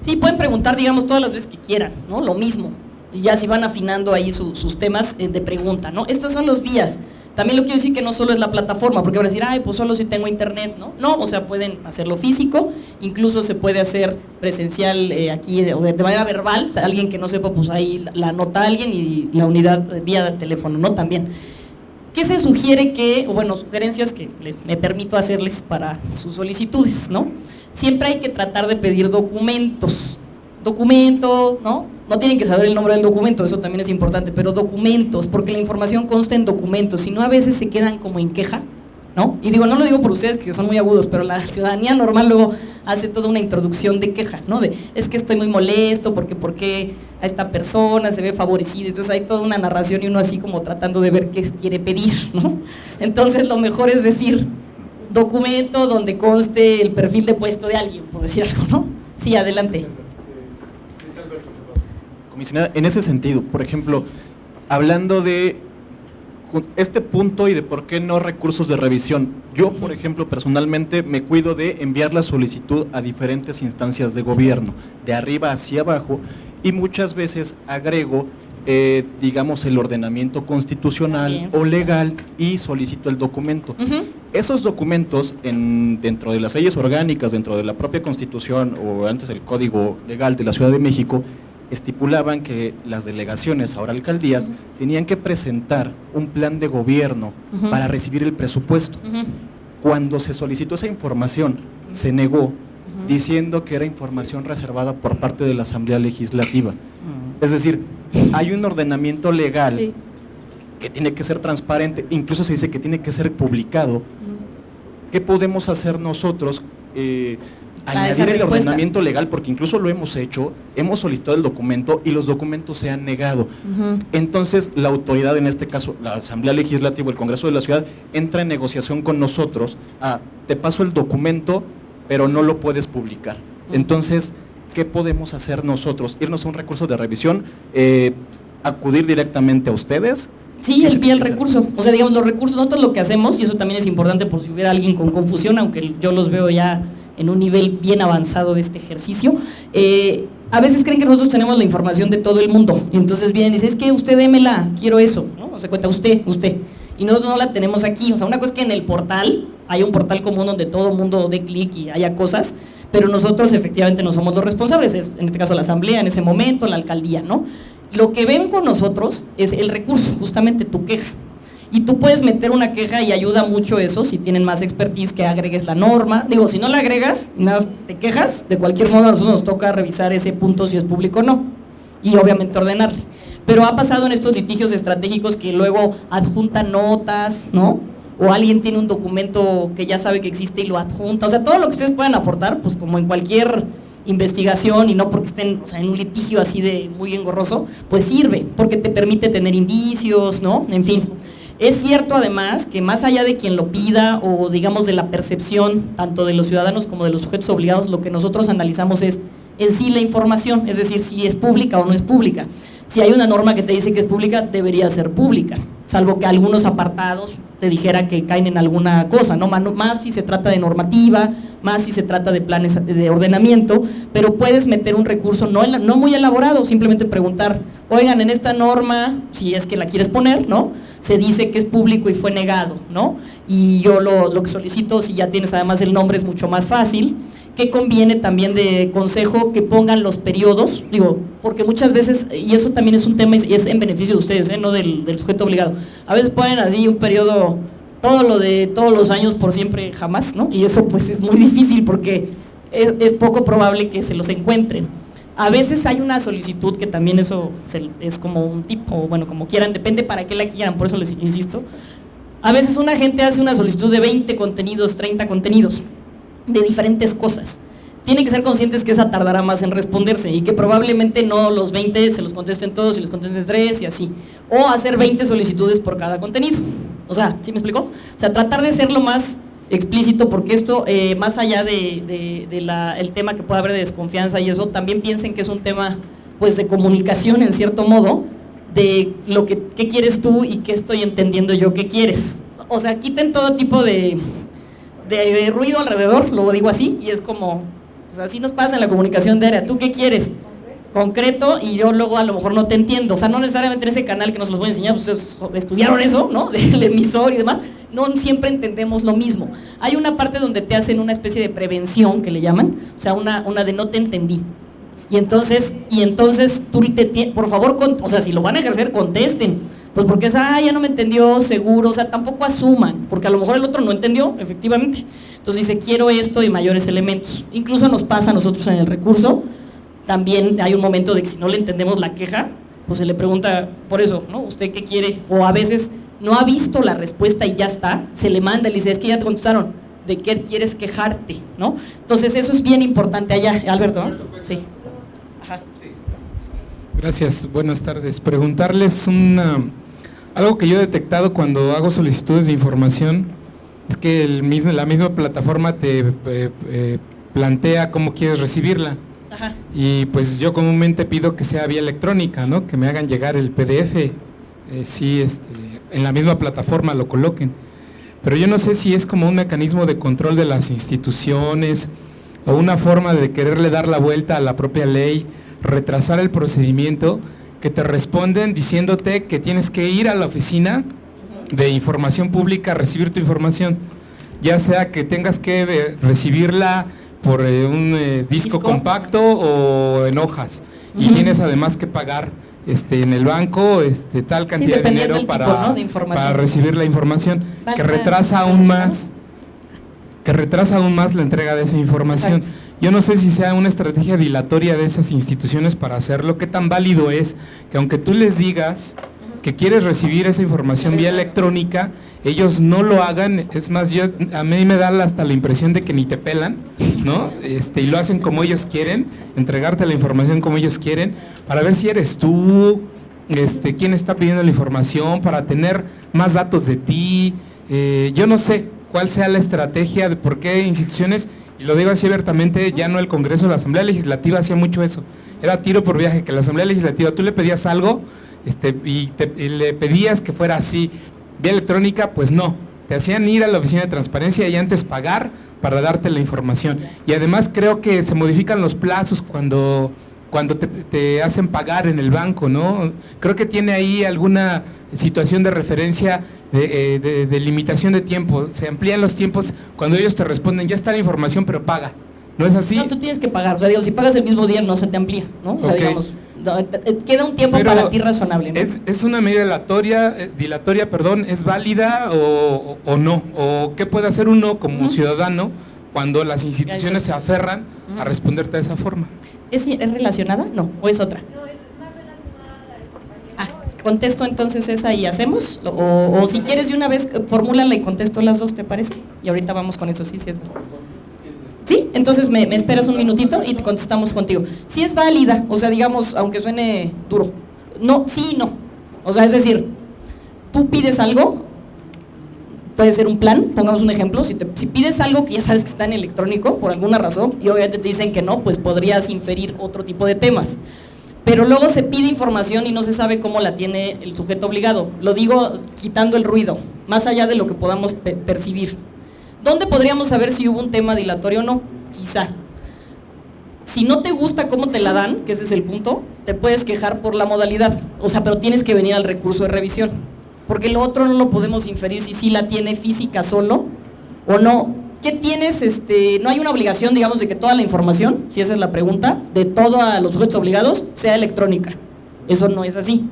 Speaker 1: Sí, pueden preguntar, digamos, todas las veces que quieran, ¿no? Lo mismo. Y ya si van afinando ahí sus temas de pregunta, ¿no? Estos son los vías. También lo quiero decir que no solo es la plataforma, porque van a decir, ay, pues solo si tengo internet, ¿no? No, o sea, pueden hacerlo físico, incluso se puede hacer presencial aquí de manera verbal, alguien que no sepa, pues ahí la anota alguien y la unidad vía teléfono, ¿no? También. ¿Qué se sugiere que, o bueno, sugerencias que me permito hacerles para sus solicitudes, ¿no? Siempre hay que tratar de pedir documentos. Documento, ¿no? No tienen que saber el nombre del documento, eso también es importante, pero documentos, porque la información consta en documentos, si no a veces se quedan como en queja, ¿no? Y digo, no lo digo por ustedes que son muy agudos, pero la ciudadanía normal luego hace toda una introducción de queja, ¿no? De, es que estoy muy molesto, porque a esta persona se ve favorecida, entonces hay toda una narración y uno así como tratando de ver qué quiere pedir, ¿no? Entonces lo mejor es decir, documento donde conste el perfil de puesto de alguien, por decir algo, ¿no? Sí, adelante.
Speaker 5: Comisionada, en ese sentido, por ejemplo, hablando de este punto y de por qué no recursos de revisión, yo, por ejemplo, personalmente me cuido de enviar la solicitud a diferentes instancias de gobierno, de arriba hacia abajo, y muchas veces agrego, digamos, el ordenamiento constitucional o legal y solicito el documento. Esos documentos, dentro de las leyes orgánicas, dentro de la propia Constitución o antes el Código Legal de la Ciudad de México, estipulaban que las delegaciones, ahora alcaldías, tenían que presentar un plan de gobierno para recibir el presupuesto. Cuando se solicitó esa información, se negó, diciendo que era información reservada por parte de la Asamblea Legislativa. Es decir, hay un ordenamiento legal que tiene que ser transparente, incluso se dice que tiene que ser publicado. ¿Qué podemos hacer nosotros? Añadir el ordenamiento legal, porque incluso lo hemos hecho, hemos solicitado el documento y los documentos se han negado. Entonces, la autoridad, en este caso, la Asamblea Legislativa, el Congreso de la Ciudad, entra en negociación con nosotros, te paso el documento, pero no lo puedes publicar. Entonces, ¿qué podemos hacer nosotros? Irnos a un recurso de revisión, acudir directamente a ustedes.
Speaker 1: Sí, el recurso. O sea, digamos, los recursos, nosotros lo que hacemos, y eso también es importante por si hubiera alguien con confusión, aunque yo los veo ya en un nivel bien avanzado de este ejercicio, a veces creen que nosotros tenemos la información de todo el mundo, y entonces vienen y dicen, es que usted démela, quiero eso, ¿no? O sea, cuenta usted, y nosotros no la tenemos aquí. O sea, una cosa es que en el portal, hay un portal común donde todo el mundo dé clic y haya cosas, pero nosotros efectivamente no somos los responsables, es en este caso la asamblea, en ese momento, la alcaldía, ¿no? Lo que ven con nosotros es el recurso, justamente tu queja. Y tú puedes meter una queja y ayuda mucho eso, si tienen más expertise, que agregues la norma. Digo, si no la agregas, nada, te quejas, de cualquier modo a nosotros nos toca revisar ese punto si es público o no, y obviamente ordenarle. Pero ha pasado en estos litigios estratégicos que luego adjuntan notas, ¿no? O alguien tiene un documento que ya sabe que existe y lo adjunta. O sea, todo lo que ustedes puedan aportar, pues como en cualquier investigación, y no porque estén, o sea, en un litigio así de muy engorroso, pues sirve, porque te permite tener indicios, ¿no? En fin. Es cierto además que más allá de quien lo pida o digamos de la percepción tanto de los ciudadanos como de los sujetos obligados, lo que nosotros analizamos es en sí la información, es decir, si es pública o no es pública. Si hay una norma que te dice que es pública, debería ser pública, salvo que algunos apartados te dijera que caen en alguna cosa, ¿no? Más si se trata de normativa, más si se trata de planes de ordenamiento, pero puedes meter un recurso no muy elaborado, simplemente preguntar, oigan, en esta norma, si es que la quieres poner, ¿no? Se dice que es público y fue negado, ¿no? Y yo lo que solicito, si ya tienes además el nombre, es mucho más fácil. ¿Qué conviene también de consejo? Que pongan los periodos, digo, porque muchas veces, y eso también es un tema y es en beneficio de ustedes, no del sujeto obligado, a veces ponen así un periodo, todo lo de todos los años por siempre jamás, ¿no? Y eso pues es muy difícil porque es poco probable que se los encuentren. A veces hay una solicitud que también eso es como un tipo, bueno, como quieran, depende para qué la quieran, por eso les insisto. A veces una gente hace una solicitud de 20 contenidos, 30 contenidos, de diferentes cosas. tienen que ser conscientes que esa tardará más en responderse y que probablemente no los 20 se los contesten todos y los contesten 3 y así. O hacer 20 solicitudes por cada contenido. O sea, ¿sí me explicó? O sea, tratar de ser lo más explícito, porque esto, más allá el tema que pueda haber de desconfianza y eso, también piensen que es un tema pues de comunicación en cierto modo, de lo que qué quieres tú y qué estoy entendiendo yo que quieres. O sea, quiten todo tipo de ruido alrededor, lo digo así, y es como, pues así nos pasa en la comunicación diaria. ¿Tú qué quieres? Concreto, y yo luego a lo mejor no te entiendo. O sea, no necesariamente en ese canal que nos los voy a enseñar, ustedes estudiaron eso, ¿no? Del emisor y demás, no siempre entendemos lo mismo. Hay una parte donde te hacen una especie de prevención, que le llaman, o sea, una de no te entendí. Y entonces tú por favor, o sea, si lo van a ejercer, contesten. Pues porque es, ya no me entendió, seguro, o sea, tampoco asuman, porque a lo mejor el otro no entendió, efectivamente. Entonces dice, quiero esto y mayores elementos. Incluso nos pasa a nosotros en el recurso, también hay un momento de que si no le entendemos la queja, pues se le pregunta por eso, ¿no? ¿Usted qué quiere? O a veces no ha visto la respuesta y ya está, se le manda y le dice, es que ya te contestaron, ¿de qué quieres quejarte? ¿No? Entonces eso es bien importante allá, Alberto, ¿no? Sí. Ajá.
Speaker 10: Gracias, buenas tardes. Preguntarles algo que yo he detectado cuando hago solicitudes de información, es que la misma plataforma te plantea cómo quieres recibirla.
Speaker 1: Ajá.
Speaker 10: Y pues yo comúnmente pido que sea vía electrónica, ¿no? Que me hagan llegar el PDF, en la misma plataforma lo coloquen. Pero yo no sé si es como un mecanismo de control de las instituciones o una forma de quererle dar la vuelta a la propia ley, retrasar el procedimiento, que te responden diciéndote que tienes que ir a la oficina de información pública a recibir tu información, ya sea que tengas que recibirla por un disco compacto o en hojas, y tienes además que pagar en el banco tal cantidad de dinero para recibir la información, que retrasa aún más la entrega de esa información. Exacto. Yo no sé si sea una estrategia dilatoria de esas instituciones para hacerlo. ¿Qué tan válido es que aunque tú les digas que quieres recibir esa información vía electrónica, ellos no lo hagan? Es más, a mí me da hasta la impresión de que ni te pelan, ¿no? Y lo hacen como ellos quieren, entregarte la información como ellos quieren, para ver si eres tú, quién está pidiendo la información, para tener más datos de ti. Yo no sé cuál sea la estrategia de por qué instituciones, y lo digo así abiertamente, ya no el Congreso, la Asamblea Legislativa hacía mucho eso, era tiro por viaje, que la Asamblea Legislativa tú le pedías algo y le pedías que fuera así, vía electrónica, pues no, te hacían ir a la oficina de transparencia y antes pagar para darte la información. Y además creo que se modifican los plazos cuando te hacen pagar en el banco, ¿no? Creo que tiene ahí alguna situación de referencia de limitación de tiempo, se amplían los tiempos cuando ellos te responden, ya está la información, pero paga. ¿No es así?
Speaker 1: No, tú tienes que pagar, o sea, si pagas el mismo día no se te amplía, ¿no? O sea, digamos, queda un tiempo para ti razonable, ¿no? ¿Es
Speaker 10: una medida dilatoria, ¿es válida o no? ¿O qué puede hacer uno como ciudadano cuando las instituciones se aferran a responderte de esa forma?
Speaker 1: ¿Es relacionada? No, ¿o es otra? Contesto entonces esa y hacemos, o si quieres de una vez, formúlala y contesto las dos, ¿te parece? Y ahorita vamos con eso, sí es verdad. ¿Sí? Entonces me esperas un minutito y te contestamos contigo. Si es válida, o sea, digamos, aunque suene duro, no, sí y no. O sea, es decir, tú pides algo, puede ser un plan, pongamos un ejemplo, si pides algo que ya sabes que está en electrónico, por alguna razón, y obviamente te dicen que no, pues podrías inferir otro tipo de temas. Pero luego se pide información y no se sabe cómo la tiene el sujeto obligado. Lo digo quitando el ruido, más allá de lo que podamos percibir. ¿Dónde podríamos saber si hubo un tema dilatorio o no? Quizá. Si no te gusta cómo te la dan, que ese es el punto, te puedes quejar por la modalidad. O sea, pero tienes que venir al recurso de revisión. Porque lo otro no lo podemos inferir si sí la tiene física solo o no. ¿Qué tienes? No hay una obligación, digamos, de que toda la información, si esa es la pregunta, de todos los sujetos obligados, sea electrónica. Eso no es así.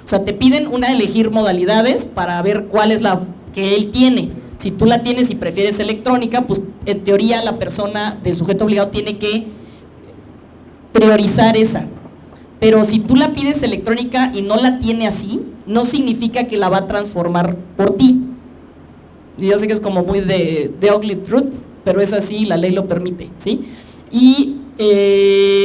Speaker 1: O sea, te piden elegir modalidades para ver cuál es la que él tiene. Si tú la tienes y prefieres electrónica, pues en teoría la persona del sujeto obligado tiene que priorizar esa. Pero si tú la pides electrónica y no la tiene así, no significa que la va a transformar por ti. Y yo sé que es como muy de ugly truth, pero es así, la ley lo permite, ¿sí? Y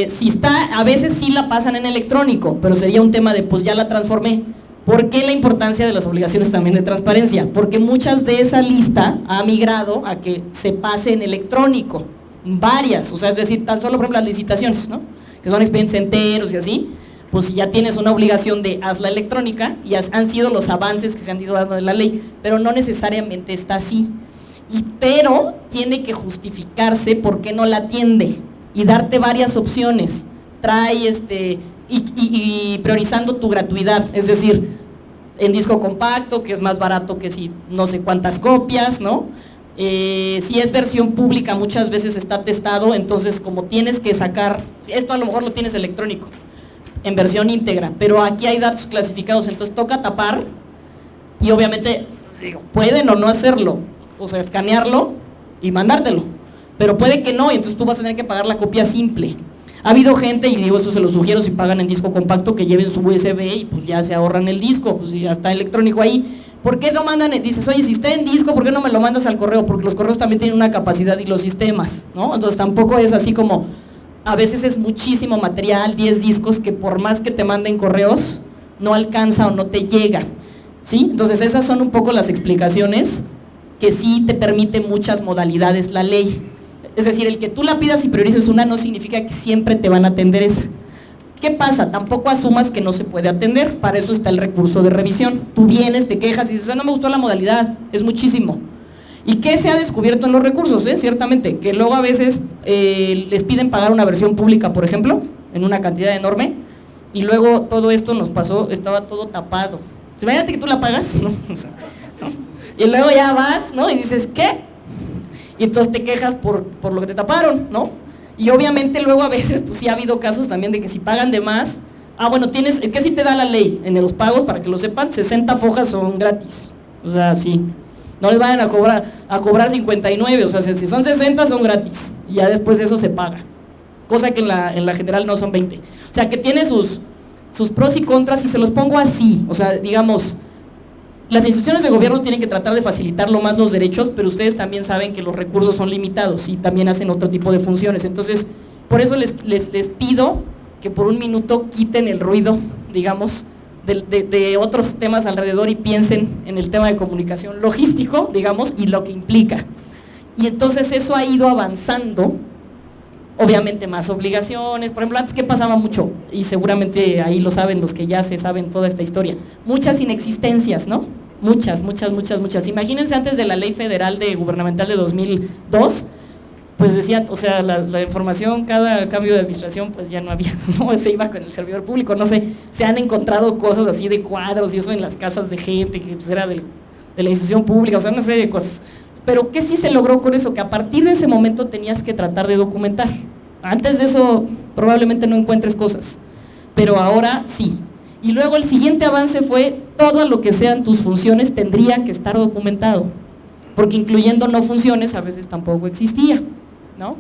Speaker 1: si está, a veces sí la pasan en electrónico, pero sería un tema de pues ya la transformé. ¿Por qué la importancia de las obligaciones también de transparencia? Porque muchas de esa lista ha migrado a que se pase en electrónico, varias, o sea, es decir, tan solo por ejemplo las licitaciones, ¿no? Que son expedientes enteros y así, pues si ya tienes una obligación de hazla electrónica, y han sido los avances que se han ido dando de la ley, pero no necesariamente está así. Pero tiene que justificarse por qué no la atiende y darte varias opciones. Trae y priorizando tu gratuidad, es decir, en disco compacto, que es más barato que si no sé cuántas copias, ¿no? Si es versión pública, muchas veces está testado, entonces como tienes que sacar, esto a lo mejor lo tienes electrónico, en versión íntegra, pero aquí hay datos clasificados, entonces toca tapar y obviamente pueden o no hacerlo, o sea, escanearlo y mandártelo, pero puede que no, y entonces tú vas a tener que pagar la copia simple. Ha habido gente, y digo, eso se lo sugiero si pagan en disco compacto, que lleven su USB y pues ya se ahorran el disco, pues ya está electrónico ahí. ¿Por qué no mandan? Dices, oye, si está en disco, ¿por qué no me lo mandas al correo? Porque los correos también tienen una capacidad y los sistemas, ¿no? Entonces tampoco es así como, a veces es muchísimo material, 10 discos, que por más que te manden correos, no alcanza o no te llega, ¿sí? Entonces esas son un poco las explicaciones que sí te permite muchas modalidades la ley. Es decir, el que tú la pidas y priorices una no significa que siempre te van a atender esa. ¿Qué pasa? Tampoco asumas que no se puede atender, para eso está el recurso de revisión. Tú vienes, te quejas y dices, no me gustó la modalidad, es muchísimo. ¿Y qué se ha descubierto en los recursos? Ciertamente, que luego a veces les piden pagar una versión pública, por ejemplo, en una cantidad enorme, y luego todo esto nos pasó, estaba todo tapado. Imagínate que tú la pagas, ¿no? O sea, ¿no? Y luego ya vas, ¿no? Y dices, ¿qué? Y entonces te quejas por lo que te taparon, ¿no? Y obviamente luego a veces, pues sí ha habido casos también de que si pagan de más, bueno, tienes, ¿qué sí te da la ley? En los pagos, para que lo sepan, 60 fojas son gratis, o sea, sí, no les vayan a cobrar 59, o sea, si son 60 son gratis, y ya después de eso se paga, cosa que en la general no son 20, o sea, que tiene sus pros y contras, y se los pongo así, o sea, digamos, las instituciones de gobierno tienen que tratar de facilitar lo más los derechos, pero ustedes también saben que los recursos son limitados y también hacen otro tipo de funciones. Entonces, por eso les pido que por un minuto quiten el ruido, digamos, de otros temas alrededor y piensen en el tema de comunicación logístico, digamos, y lo que implica. Y entonces eso ha ido avanzando, obviamente más obligaciones. Por ejemplo, antes, ¿qué pasaba mucho? Y seguramente ahí lo saben los que ya se saben toda esta historia. Muchas inexistencias, ¿no? Muchas. Imagínense antes de la ley federal gubernamental de 2002, pues decían, o sea, la información, cada cambio de administración, pues ya no había, ¿no? Se iba con el servidor público, no sé, se han encontrado cosas así de cuadros y eso en las casas de gente que pues, era de la institución pública, o sea, una serie de cosas. Pero ¿qué sí se logró con eso? Que a partir de ese momento tenías que tratar de documentar. Antes de eso probablemente no encuentres cosas, pero ahora sí. Y luego el siguiente avance fue todo lo que sean tus funciones tendría que estar documentado, porque incluyendo no funciones a veces tampoco existía, ¿no?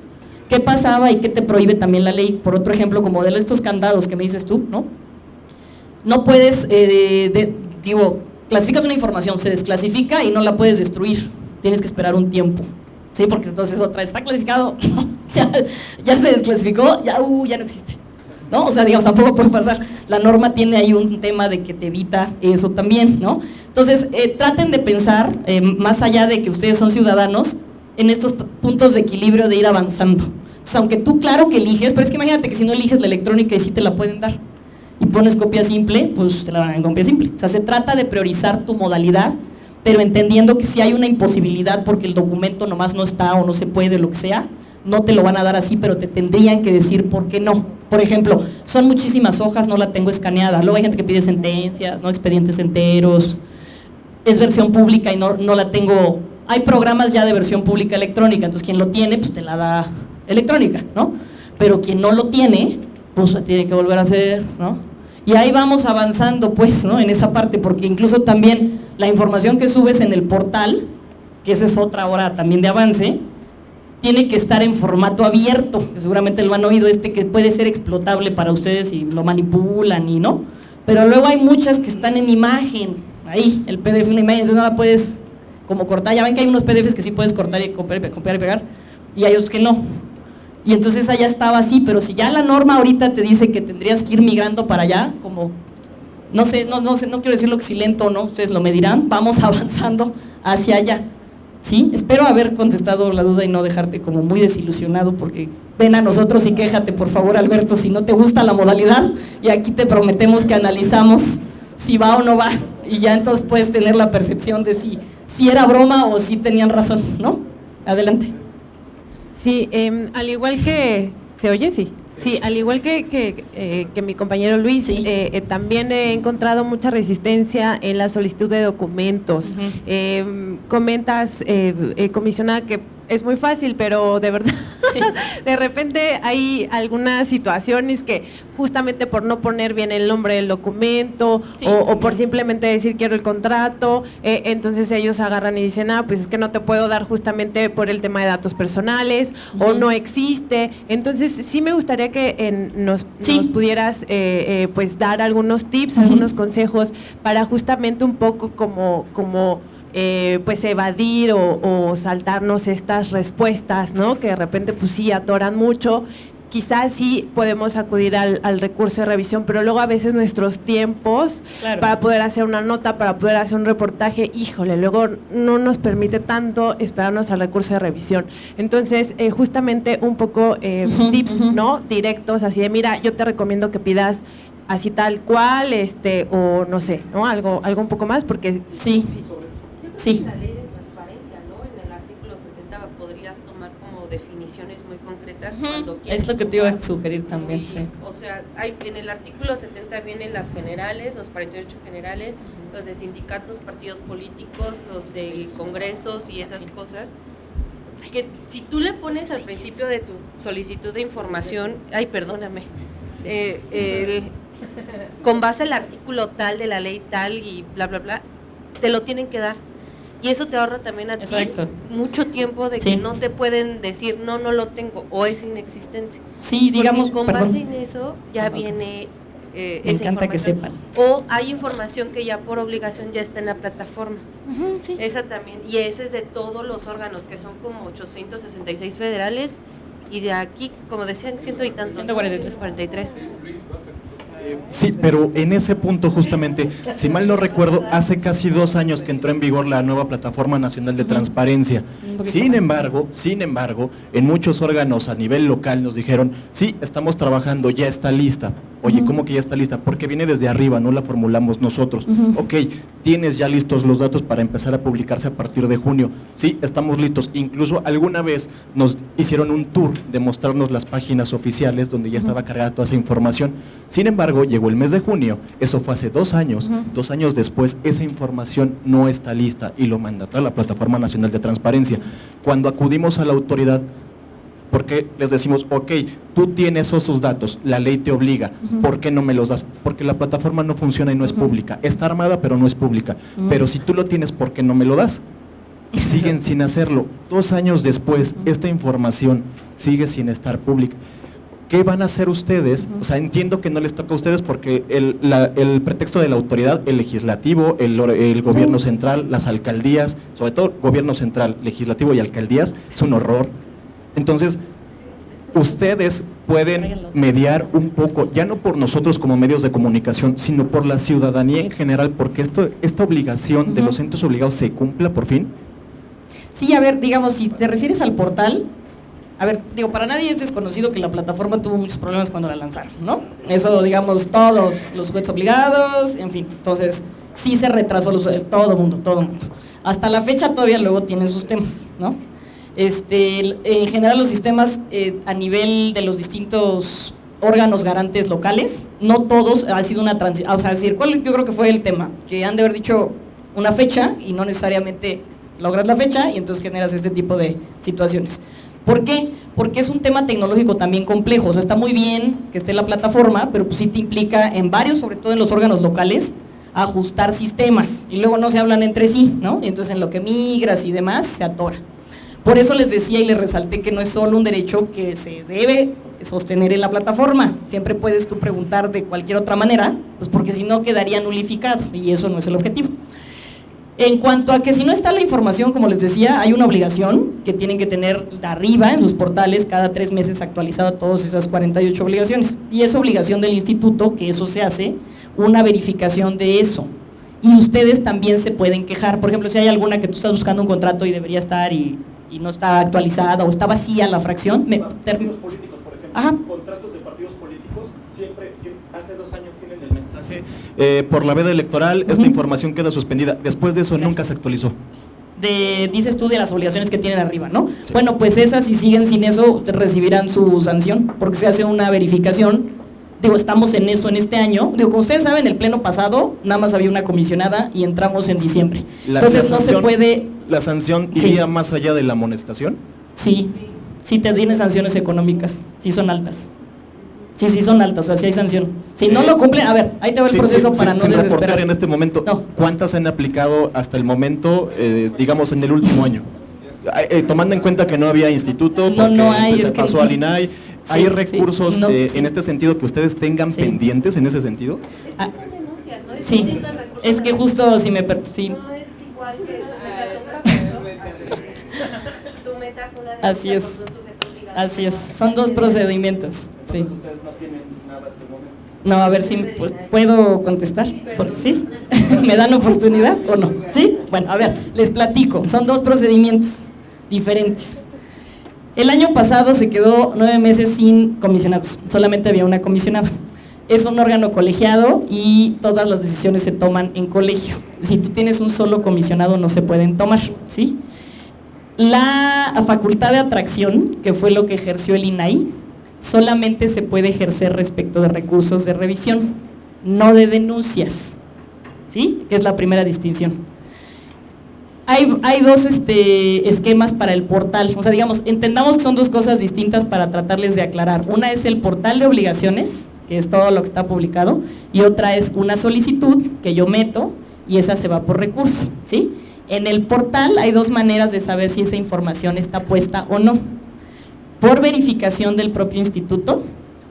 Speaker 1: ¿Qué pasaba y qué te prohíbe también la ley? Por otro ejemplo, como de estos candados que me dices tú, ¿no? No puedes, clasificas una información, se desclasifica y no la puedes destruir, tienes que esperar un tiempo, ¿sí? Porque entonces otra está clasificado, ya se desclasificó, ya no existe, ¿no? O sea, digamos, tampoco puede pasar. La norma tiene ahí un tema de que te evita eso también, ¿no? Entonces, traten de pensar, más allá de que ustedes son ciudadanos, en estos puntos de equilibrio de ir avanzando. Entonces, aunque tú claro que eliges, pero es que imagínate que si no eliges la electrónica y sí te la pueden dar, y pones copia simple, pues te la dan en copia simple. O sea, se trata de priorizar tu modalidad, pero entendiendo que si hay una imposibilidad porque el documento nomás no está o no se puede, lo que sea, no te lo van a dar así, pero te tendrían que decir por qué no. Por ejemplo, son muchísimas hojas, no la tengo escaneada. Luego hay gente que pide sentencias, no expedientes enteros, es versión pública y no la tengo. Hay programas ya de versión pública electrónica, entonces quien lo tiene, pues te la da electrónica, ¿no? Pero quien no lo tiene, pues tiene que volver a hacer, ¿no? Y ahí vamos avanzando, pues, ¿no? En esa parte, porque incluso también la información que subes en el portal, que esa es otra hora también de avance, tiene que estar en formato abierto, que seguramente lo han oído, que puede ser explotable para ustedes y lo manipulan y no, pero luego hay muchas que están en imagen, ahí, el PDF una imagen, entonces no la puedes como cortar. Ya ven que hay unos PDFs que sí puedes cortar y copiar y pegar, y hay otros que no. Y entonces allá estaba así, pero si ya la norma ahorita te dice que tendrías que ir migrando para allá, como, no sé, no quiero decirlo que si lento o no, ustedes lo medirán, vamos avanzando hacia allá. ¿Sí? Espero haber contestado la duda y no dejarte como muy desilusionado, porque ven a nosotros y quéjate, por favor, Alberto, si no te gusta la modalidad, y aquí te prometemos que analizamos si va o no va, y ya entonces puedes tener la percepción de si era broma o si tenían razón, ¿no? Adelante.
Speaker 6: Sí, al igual que... ¿Se oye? Sí. Sí, al igual que mi compañero Luis, sí. También he encontrado mucha resistencia en la solicitud de documentos. Comentas, comisionada, que es muy fácil, pero de verdad, sí. De repente hay algunas situaciones que justamente por no poner bien el nombre del documento, sí, o por simplemente decir quiero el contrato, entonces ellos agarran y dicen, pues es que no te puedo dar justamente por el tema de datos personales, o no existe. Entonces sí me gustaría que nos pudieras pues dar algunos tips, algunos consejos para justamente un poco como pues evadir o saltarnos estas respuestas, ¿no? Que de repente pues sí atoran mucho. Quizás sí podemos acudir al recurso de revisión, pero luego a veces nuestros tiempos, claro, para poder hacer una nota, para poder hacer un reportaje, híjole, luego no nos permite tanto esperarnos al recurso de revisión. Entonces, justamente un poco tips, ¿no? Directos, así de, mira, yo te recomiendo que pidas así tal cual, o no sé, ¿no? Algo un poco más, porque sí. Sí.
Speaker 15: La ley de transparencia, ¿no? En el artículo 70 podrías tomar como definiciones muy concretas cuando quieras.
Speaker 1: Es lo que te iba a sugerir también, sí.
Speaker 15: O sea, en el artículo 70 vienen las generales, los 48 generales, los de sindicatos, partidos políticos, los de congresos y esas cosas. Que si tú le pones al principio de tu solicitud de información, perdóname, con base al artículo tal de la ley tal y bla, bla, bla, te lo tienen que dar. Y eso te ahorra también a
Speaker 1: Exacto.
Speaker 15: ti mucho tiempo de que no te pueden decir, no lo tengo, o es inexistente.
Speaker 1: Sí, digamos,
Speaker 15: con base en eso ya viene
Speaker 1: me encanta que sepan.
Speaker 15: O hay información que ya por obligación ya está en la plataforma.
Speaker 1: Sí.
Speaker 15: Esa también, y ese es de todos los órganos, que son como 866 federales, y de aquí, como decían, 100 y tantos. 143.
Speaker 5: Sí, pero en ese punto justamente, si mal no recuerdo, hace casi 2 años que entró en vigor la nueva Plataforma Nacional de Transparencia. Sin embargo, en muchos órganos a nivel local nos dijeron, sí, estamos trabajando, ya está lista. Oye, ¿cómo que ya está lista? Porque viene desde arriba, no la formulamos nosotros. Ok, tienes ya listos los datos para empezar a publicarse a partir de junio. Sí, estamos listos. Incluso alguna vez nos hicieron un tour de mostrarnos las páginas oficiales donde ya estaba cargada toda esa información. Sin embargo, llegó el mes de junio, eso fue hace 2 años. 2 años después, esa información no está lista y lo mandató a la Plataforma Nacional de Transparencia. Cuando acudimos a la autoridad, porque les decimos, ok, tú tienes esos datos, la ley te obliga, ¿por qué no me los das? Porque la plataforma no funciona y no es pública, está armada pero no es pública, pero si tú lo tienes, ¿por qué no me lo das? Siguen sin hacerlo. 2 años después, esta información sigue sin estar pública. ¿Qué van a hacer ustedes? O sea, entiendo que no les toca a ustedes porque el pretexto de la autoridad, el legislativo, el gobierno central, las alcaldías, sobre todo gobierno central, legislativo y alcaldías, es un horror. Entonces, ustedes pueden mediar un poco, ya no por nosotros como medios de comunicación, sino por la ciudadanía en general, porque esta obligación de los entes obligados se cumpla por fin.
Speaker 1: Sí, a ver, digamos, si te refieres al portal, a ver, digo, para nadie es desconocido que la plataforma tuvo muchos problemas cuando la lanzaron, ¿no? Eso, digamos, todos los jueces obligados, en fin, entonces sí se retrasó todo mundo. Hasta la fecha todavía luego tienen sus temas, ¿no? En general los sistemas a nivel de los distintos órganos garantes locales, no todos ha sido una transición, o sea, decir, ¿cuál yo creo que fue el tema? Que han de haber dicho una fecha y no necesariamente logras la fecha y entonces generas este tipo de situaciones. ¿Por qué? Porque es un tema tecnológico también complejo, o sea, está muy bien que esté la plataforma, pero pues sí te implica en varios, sobre todo en los órganos locales, ajustar sistemas y luego no se hablan entre sí, ¿no? Y entonces en lo que migras y demás se atora. Por eso les decía y les resalté que no es solo un derecho que se debe sostener en la plataforma, siempre puedes tú preguntar de cualquier otra manera, pues porque si no quedaría nulificado y eso no es el objetivo. En cuanto a que si no está la información, como les decía, hay una obligación que tienen que tener arriba en sus portales cada 3 meses actualizada todas esas 48 obligaciones. Y es obligación del instituto que eso se hace, una verificación de eso. Y ustedes también se pueden quejar. Por ejemplo, si hay alguna que tú estás buscando un contrato y debería estar y no está actualizada o está vacía la fracción.
Speaker 5: Partidos políticos, por ejemplo,
Speaker 1: Ajá.
Speaker 5: Contratos de partidos políticos, siempre, hace 2 años tienen el mensaje, por la veda electoral, esta información queda suspendida. Después de eso nunca se actualizó.
Speaker 1: Dices tú de las obligaciones que tienen arriba, ¿no? Sí. Bueno, pues esas, si siguen sin eso, recibirán su sanción, porque se hace una verificación. Digo, estamos en eso en este año. Digo, como ustedes saben, el pleno pasado nada más había una comisionada y entramos en diciembre. Entonces no se puede...
Speaker 5: ¿La sanción iría más allá de la amonestación?
Speaker 1: Sí, sí te tiene sanciones económicas, sí son altas. Sí son altas, o sea, sí hay sanción. Si no lo cumplen, a ver, ahí te va el proceso para no desesperar.
Speaker 5: En este momento, no. ¿Cuántas se han aplicado hasta el momento, digamos, en el último año? Tomando en cuenta que no había instituto, porque
Speaker 1: no hay,
Speaker 5: se pasó al INAI, ¿hay recursos en este sentido que ustedes tengan pendientes en ese sentido?
Speaker 1: Sí, es que justo si me... Sí.
Speaker 15: No es igual que tú metas una denuncia.
Speaker 1: Así es. Así es, son 2 procedimientos. Sí.
Speaker 5: ¿Ustedes no tienen nada hasta el momento?
Speaker 1: No, a ver si pues, puedo contestar. ¿Sí? ¿Me dan oportunidad o no? ¿Sí? Bueno, a ver, les platico. Son 2 procedimientos diferentes. El año pasado se quedó 9 meses sin comisionados. Solamente había una comisionada. Es un órgano colegiado y todas las decisiones se toman en colegio. Si tú tienes un solo comisionado no se pueden tomar, ¿sí? La facultad de atracción, que fue lo que ejerció el INAI, solamente se puede ejercer respecto de recursos de revisión, no de denuncias, ¿sí? Que es la primera distinción. Hay 2 esquemas para el portal, o sea, digamos, entendamos que son 2 cosas distintas para tratarles de aclarar. Una es el portal de obligaciones, que es todo lo que está publicado, y otra es una solicitud que yo meto y esa se va por recurso, ¿sí? En el portal hay 2 maneras de saber si esa información está puesta o no. Por verificación del propio instituto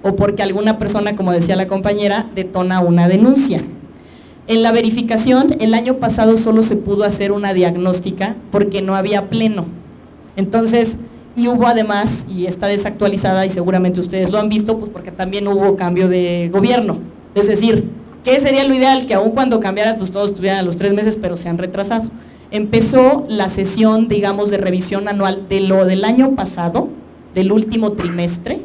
Speaker 1: o porque alguna persona, como decía la compañera, detona una denuncia. En la verificación, el año pasado solo se pudo hacer una diagnóstica porque no había pleno. Entonces, y hubo además, y está desactualizada y seguramente ustedes lo han visto, pues porque también hubo cambio de gobierno. Es decir, ¿qué sería lo ideal? Que aun cuando cambiara, pues todos tuvieran los 3 meses, pero se han retrasado. Empezó la sesión, digamos, de revisión anual de lo del año pasado, del último trimestre,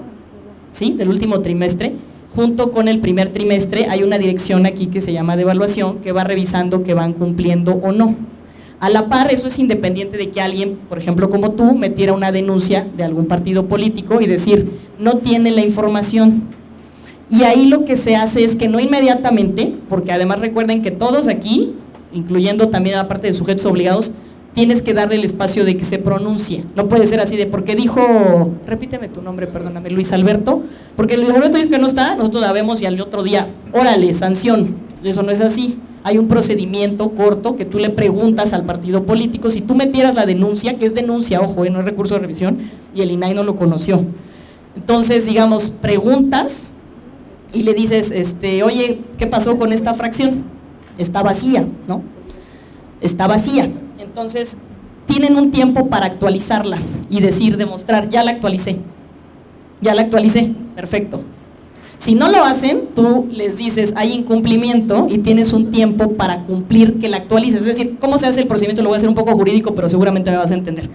Speaker 1: ¿sí? Del último trimestre, junto con el primer trimestre. Hay una dirección aquí que se llama de evaluación que va revisando que van cumpliendo o no. A la par, eso es independiente de que alguien, por ejemplo, como tú, metiera una denuncia de algún partido político y decir, no tiene la información. Y ahí lo que se hace es que no inmediatamente, porque además recuerden que todos aquí, incluyendo también a la parte de sujetos obligados, tienes que darle el espacio de que se pronuncie. No puede ser así de porque dijo, repíteme tu nombre, perdóname, Luis Alberto, porque Luis Alberto dice que no está, nosotros la vemos y al otro día, órale, sanción. Eso no es así. Hay un procedimiento corto que tú le preguntas al partido político, si tú metieras la denuncia, que es denuncia, ojo, no es recurso de revisión, y el INAI no lo conoció. Entonces, digamos, preguntas y le dices, oye, ¿qué pasó con esta fracción? Está vacía, ¿no? Está vacía. Entonces, tienen un tiempo para actualizarla y decir, demostrar, ya la actualicé, perfecto. Si no lo hacen, tú les dices, hay incumplimiento y tienes un tiempo para cumplir que la actualices. Es decir, ¿cómo se hace el procedimiento? Lo voy a hacer un poco jurídico, pero seguramente me vas a entender.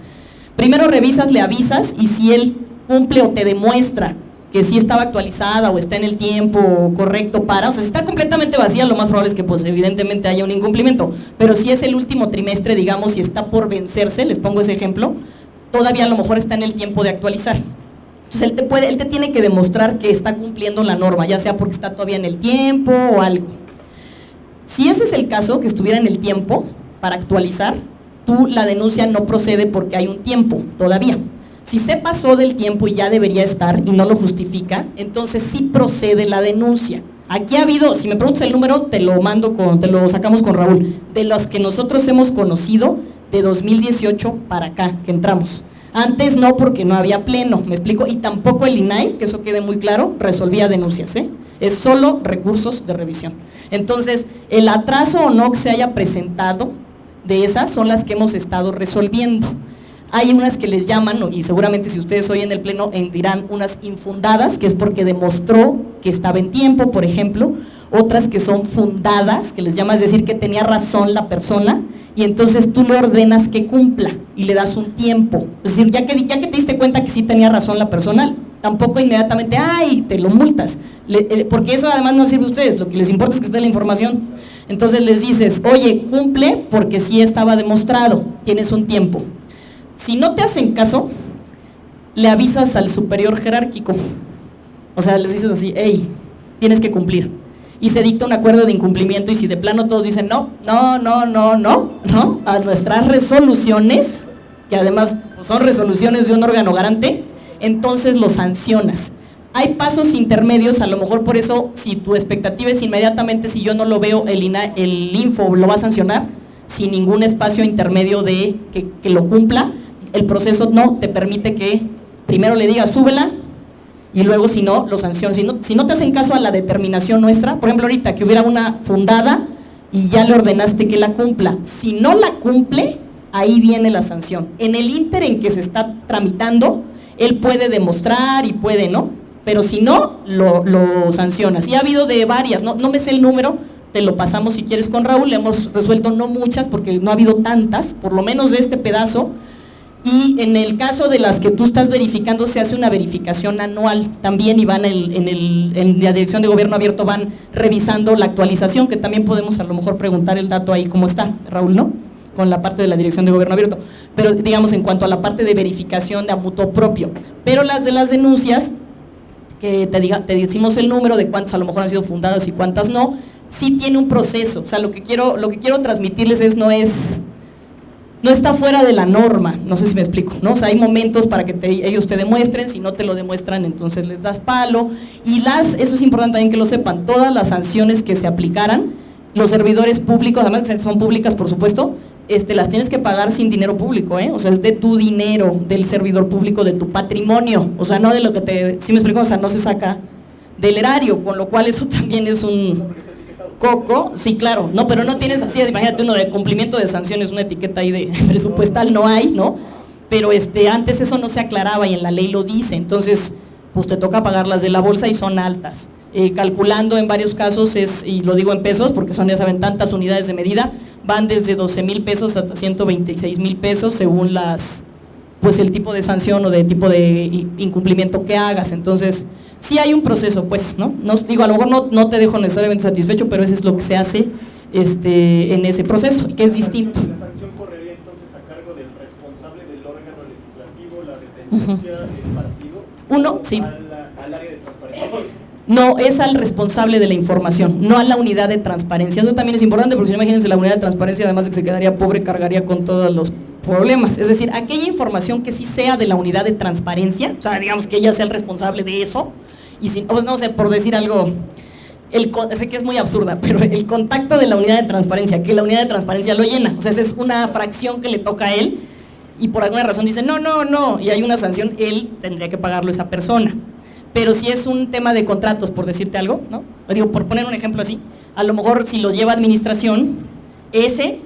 Speaker 1: Primero revisas, le avisas y si él cumple o te demuestra que sí estaba actualizada o está en el tiempo correcto para, o sea, si está completamente vacía, lo más probable es que pues evidentemente haya un incumplimiento, pero si es el último trimestre, digamos, y está por vencerse, les pongo ese ejemplo, todavía a lo mejor está en el tiempo de actualizar. Entonces él te tiene que demostrar que está cumpliendo la norma, ya sea porque está todavía en el tiempo o algo. Si ese es el caso, que estuviera en el tiempo para actualizar, la denuncia no procede porque hay un tiempo todavía. Si se pasó del tiempo y ya debería estar y no lo justifica, entonces sí procede la denuncia. Aquí ha habido, si me preguntas el número, te lo sacamos con Raúl, de los que nosotros hemos conocido de 2018 para acá, que entramos. Antes no, porque no había pleno, me explico, y tampoco el INAI, que eso quede muy claro, resolvía denuncias, es solo recursos de revisión. Entonces, el atraso o no que se haya presentado de esas son las que hemos estado resolviendo. Hay unas que les llaman, y seguramente si ustedes hoy en el pleno dirán unas infundadas, que es porque demostró que estaba en tiempo, por ejemplo. Otras que son fundadas, que les llama, es decir, que tenía razón la persona, y entonces tú le ordenas que cumpla y le das un tiempo. Es decir, ya que te diste cuenta que sí tenía razón la persona, tampoco inmediatamente, ¡ay!, te lo multas. Porque eso además no sirve a ustedes, lo que les importa es que esté la información. Entonces les dices, oye, cumple porque sí estaba demostrado, tienes un tiempo. Si no te hacen caso, le avisas al superior jerárquico. O sea, les dices así, hey, tienes que cumplir. Y se dicta un acuerdo de incumplimiento, y si de plano todos dicen no, a nuestras resoluciones, que además pues, son resoluciones de un órgano garante, entonces los sancionas. Hay pasos intermedios, a lo mejor por eso, si tu expectativa es inmediatamente, si yo no lo veo, el Info lo va a sancionar, sin ningún espacio intermedio de que lo cumpla. El proceso no te permite que primero le digas súbela y luego si no, lo sancionas. Si no te hacen caso a la determinación nuestra, por ejemplo ahorita que hubiera una fundada y ya le ordenaste que la cumpla, si no la cumple, ahí viene la sanción. En el ínter en que se está tramitando, él puede demostrar y puede, ¿no? Pero si no, lo sancionas. Y ha habido de varias, no me sé el número, te lo pasamos si quieres con Raúl, le hemos resuelto no muchas porque no ha habido tantas, por lo menos de este pedazo. Y en el caso de las que tú estás verificando, se hace una verificación anual también, y van en la Dirección de Gobierno Abierto van revisando la actualización, que también podemos a lo mejor preguntar el dato ahí cómo está, Raúl, ¿no? Con la parte de la Dirección de Gobierno Abierto, pero digamos en cuanto a la parte de verificación de a mutuo propio. Pero las de las denuncias, que te decimos el número de cuántas a lo mejor han sido fundadas y cuántas no, sí tiene un proceso. O sea, lo que quiero transmitirles no está fuera de la norma, no sé si me explico, ¿no? O sea, hay momentos para que ellos te demuestren, si no te lo demuestran, entonces les das palo. Y eso es importante también que lo sepan, todas las sanciones que se aplicaran, los servidores públicos, además que son públicas, por supuesto, las tienes que pagar sin dinero público, ¿eh? O sea, es de tu dinero, del servidor público, de tu patrimonio, o sea, no de lo que ¿sí me explico? O sea, no se saca del erario, con lo cual eso también es un coco, sí, claro, no, pero no tienes así, imagínate uno de cumplimiento de sanciones, una etiqueta ahí de presupuestal no hay, ¿no? Pero antes eso no se aclaraba y en la ley lo dice, entonces pues te toca pagar las de la bolsa y son altas. Calculando en varios casos y lo digo en pesos porque son, ya saben, tantas unidades de medida, van desde 12,000 pesos hasta 126,000 pesos según pues el tipo de sanción o de tipo de incumplimiento que hagas. Entonces sí hay un proceso, pues, ¿no? Digo, a lo mejor no te dejo necesariamente satisfecho, pero eso es lo que se hace en ese proceso, que es distinto.
Speaker 5: ¿La sanción correría entonces a cargo del responsable del órgano legislativo, la dependencia, el partido?
Speaker 1: Uno, sí.
Speaker 5: Al área de transparencia.
Speaker 1: No, es al responsable de la información, no a la unidad de transparencia. Eso también es importante porque si no, imagínense, la unidad de transparencia, además de que se quedaría pobre, cargaría con todos los problemas. Es decir, aquella información que sí sea de la unidad de transparencia, o sea, digamos que ella sea el responsable de eso, y si, no sé, por decir algo, sé que es muy absurda, pero el contacto de la unidad de transparencia, que la unidad de transparencia lo llena, o sea, esa es una fracción que le toca a él, y por alguna razón dice, no, y hay una sanción, él tendría que pagarlo a esa persona. Pero si es un tema de contratos, por decirte algo, ¿no? Digo, por poner un ejemplo así, a lo mejor si lo lleva administración,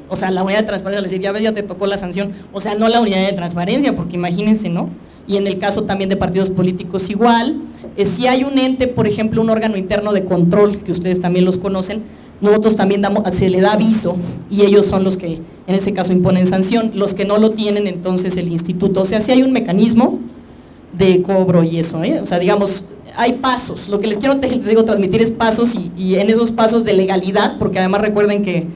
Speaker 1: o sea, la unidad de transparencia le diría, ya te tocó la sanción, o sea, no la unidad de transparencia, porque imagínense, ¿no? Y en el caso también de partidos políticos igual, si hay un ente, por ejemplo, un órgano interno de control, que ustedes también los conocen, nosotros también se le da aviso, y ellos son los que en ese caso imponen sanción, los que no lo tienen, entonces el instituto, o sea, si hay un mecanismo de cobro y eso, ¿eh? O sea, digamos, hay pasos, lo que les quiero transmitir es pasos y en esos pasos de legalidad, porque además recuerden que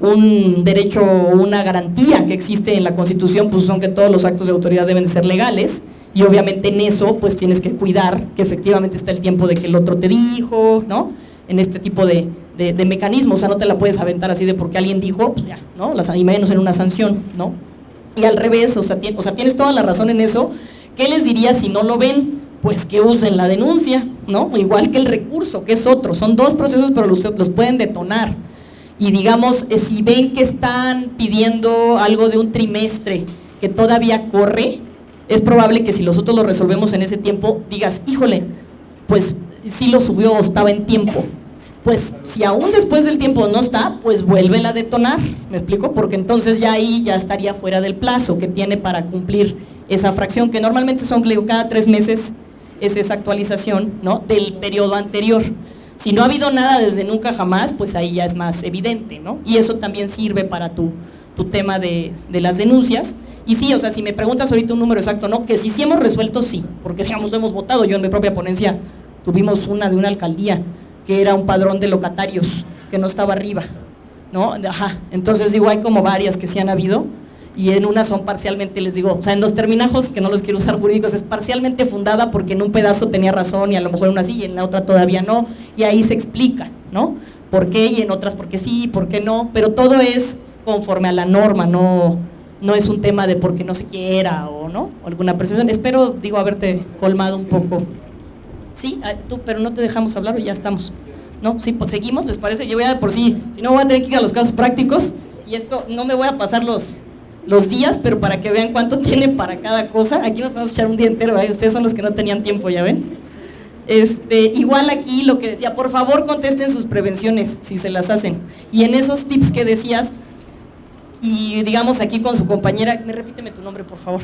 Speaker 1: un derecho o una garantía que existe en la Constitución, pues son que todos los actos de autoridad deben de ser legales, y obviamente en eso pues tienes que cuidar que efectivamente está el tiempo de que el otro te dijo, ¿no? En este tipo de mecanismos, o sea, no te la puedes aventar así de porque alguien dijo, pues ya, ¿no? Y menos en una sanción, ¿no? Y al revés, o sea, tienes toda la razón en eso. ¿Qué les diría si no lo ven? Pues que usen la denuncia, ¿no? Igual que el recurso, que es otro, son dos procesos, pero los pueden detonar. Y digamos, si ven que están pidiendo algo de un trimestre que todavía corre, es probable que si nosotros lo resolvemos en ese tiempo, digas, híjole, pues sí lo subió o estaba en tiempo. pues si aún después del tiempo no está, pues vuélvela a detonar, ¿me explico? Porque entonces ya ahí ya estaría fuera del plazo que tiene para cumplir esa fracción, que normalmente son, digo, cada 3 meses es esa actualización, ¿no?, del periodo anterior. Si no ha habido nada desde nunca jamás, pues ahí ya es más evidente, ¿no? Y eso también sirve para tu tema de las denuncias. Y sí, o sea, si me preguntas ahorita un número exacto, ¿no?, que sí hemos resuelto, sí, porque digamos lo hemos votado. Yo en mi propia ponencia tuvimos una de una alcaldía que era un padrón de locatarios que no estaba arriba, ¿no? Ajá, entonces digo, hay como varias que sí han habido, y en una son parcialmente, les digo, o sea, en los terminajos, que no los quiero usar jurídicos, es parcialmente fundada porque en un pedazo tenía razón y a lo mejor en una sí y en la otra todavía no, y ahí se explica, ¿no?, por qué, y en otras porque sí, por qué no, pero todo es conforme a la norma, no es un tema de porque no se quiera o no, o alguna percepción. Espero, digo, haberte colmado un poco. Sí, tú, pero no te dejamos hablar o ya estamos. No, sí, pues seguimos, ¿les parece? Yo voy a por sí, si no voy a tener que ir a los casos prácticos, y esto no me voy a pasar los días, pero para que vean cuánto tienen para cada cosa. Aquí nos vamos a echar un día entero, ¿eh? Ustedes son los que no tenían tiempo, ya ven. Igual aquí lo que decía, por favor contesten sus prevenciones si se las hacen, y en esos tips que decías, y digamos aquí con su compañera, repíteme tu nombre por favor.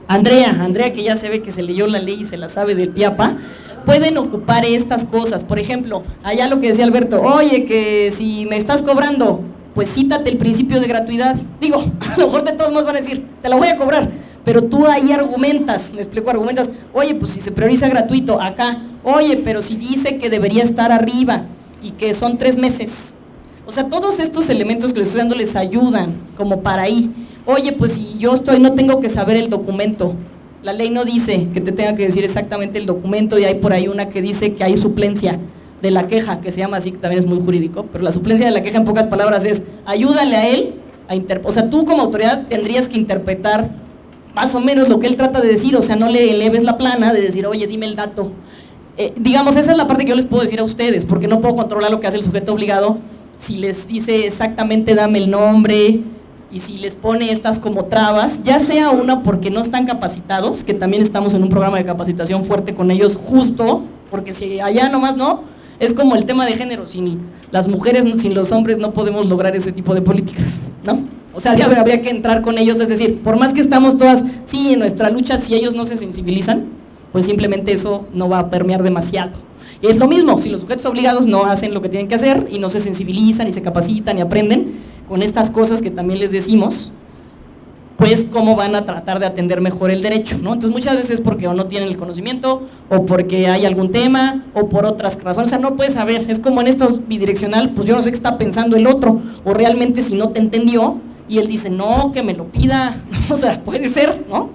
Speaker 1: Andrea, que ya se ve que se leyó la ley y se la sabe del piapa, pueden ocupar estas cosas. Por ejemplo, allá lo que decía Alberto, oye, que si me estás cobrando, pues cítate el principio de gratuidad. Digo, a lo mejor de todos modos van a decir, te la voy a cobrar, pero tú ahí argumentas, me explico, argumentas, oye, pues si se prioriza gratuito acá, oye, pero si dice que debería estar arriba y que son 3 meses. O sea, todos estos elementos que les estoy dando les ayudan como para ahí. Oye, pues si yo no tengo que saber el documento. La ley no dice que te tenga que decir exactamente el documento, y hay por ahí una que dice que hay suplencia de la queja, que se llama así, que también es muy jurídico, pero la suplencia de la queja en pocas palabras es, ayúdale a él o sea, tú como autoridad tendrías que interpretar más o menos lo que él trata de decir, o sea, no le eleves la plana de decir, oye, dime el dato. Digamos, esa es la parte que yo les puedo decir a ustedes, porque no puedo controlar lo que hace el sujeto obligado, si les dice exactamente dame el nombre, y si les pone estas como trabas, ya sea una porque no están capacitados, que también estamos en un programa de capacitación fuerte con ellos, justo, porque si allá nomás no, es como el tema de género, sin las mujeres, sin los hombres no podemos lograr ese tipo de políticas, ¿no? O sea, ya habría que entrar con ellos, es decir, por más que estamos todas, sí, en nuestra lucha, si ellos no se sensibilizan, pues simplemente eso no va a permear demasiado. Y es lo mismo, si los sujetos obligados no hacen lo que tienen que hacer y no se sensibilizan y se capacitan y aprenden con estas cosas que también les decimos, pues cómo van a tratar de atender mejor el derecho, ¿no? Entonces muchas veces porque o no tienen el conocimiento, o porque hay algún tema, o por otras razones, o sea, no puedes saber, es como en esto bidireccional, pues yo no sé qué está pensando el otro, o realmente si no te entendió, y él dice, no, que me lo pida, o sea, puede ser, ¿no?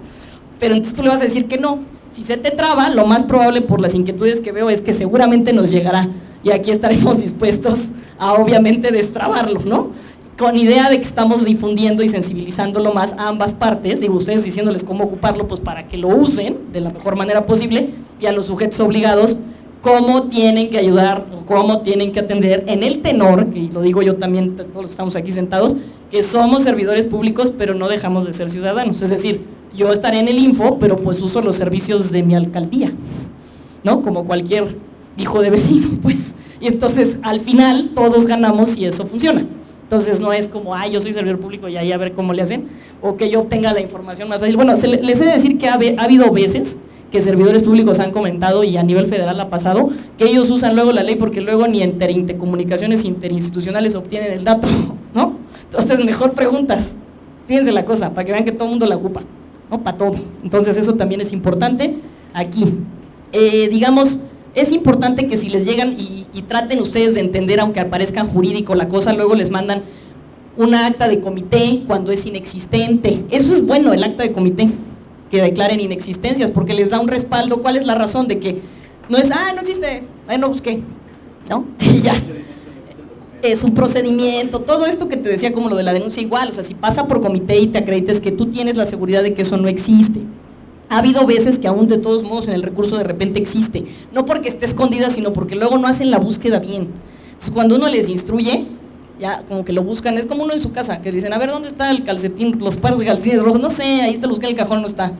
Speaker 1: Pero entonces tú le vas a decir que no. Si se te traba, lo más probable por las inquietudes que veo es que seguramente nos llegará, y aquí estaremos dispuestos a obviamente destrabarlo, ¿no? Con idea de que estamos difundiendo y sensibilizándolo más a ambas partes, y ustedes diciéndoles cómo ocuparlo, pues para que lo usen de la mejor manera posible, y a los sujetos obligados cómo tienen que ayudar, o cómo tienen que atender en el tenor, que lo digo yo también, todos los que estamos aquí sentados, que somos servidores públicos, pero no dejamos de ser ciudadanos. Es decir, yo estaré en el info, pero pues uso los servicios de mi alcaldía, ¿no? Como cualquier hijo de vecino, pues. Y entonces, al final, todos ganamos si eso funciona. Entonces, no es como, yo soy servidor público y ahí a ver cómo le hacen, o que yo obtenga la información más fácil. Bueno, les he de decir que ha habido veces que servidores públicos han comentado, y a nivel federal ha pasado, que ellos usan luego la ley porque luego ni intercomunicaciones interinstitucionales obtienen el dato, ¿no? Entonces, mejor preguntas. Fíjense la cosa, para que vean que todo el mundo la ocupa, ¿no? Para todo. Entonces, eso también es importante aquí. Digamos, es importante que si les llegan y traten ustedes de entender, aunque parezcan jurídico la cosa, luego les mandan una acta de comité cuando es inexistente. Eso es bueno, el acta de comité, que declaren inexistencias, porque les da un respaldo. ¿Cuál es la razón de que no es, no existe, no busqué, ¿no? Y ya. Es un procedimiento, todo esto que te decía como lo de la denuncia igual, o sea, si pasa por comité y te acredites que tú tienes la seguridad de que eso no existe. Ha habido veces que aún de todos modos en el recurso de repente existe, no porque esté escondida, sino porque luego no hacen la búsqueda bien. Entonces cuando uno les instruye, ya como que lo buscan, es como uno en su casa, que dicen, a ver, ¿dónde está el calcetín, los pares de calcetines rojos? No sé, ahí está, lo busqué en el cajón, no está.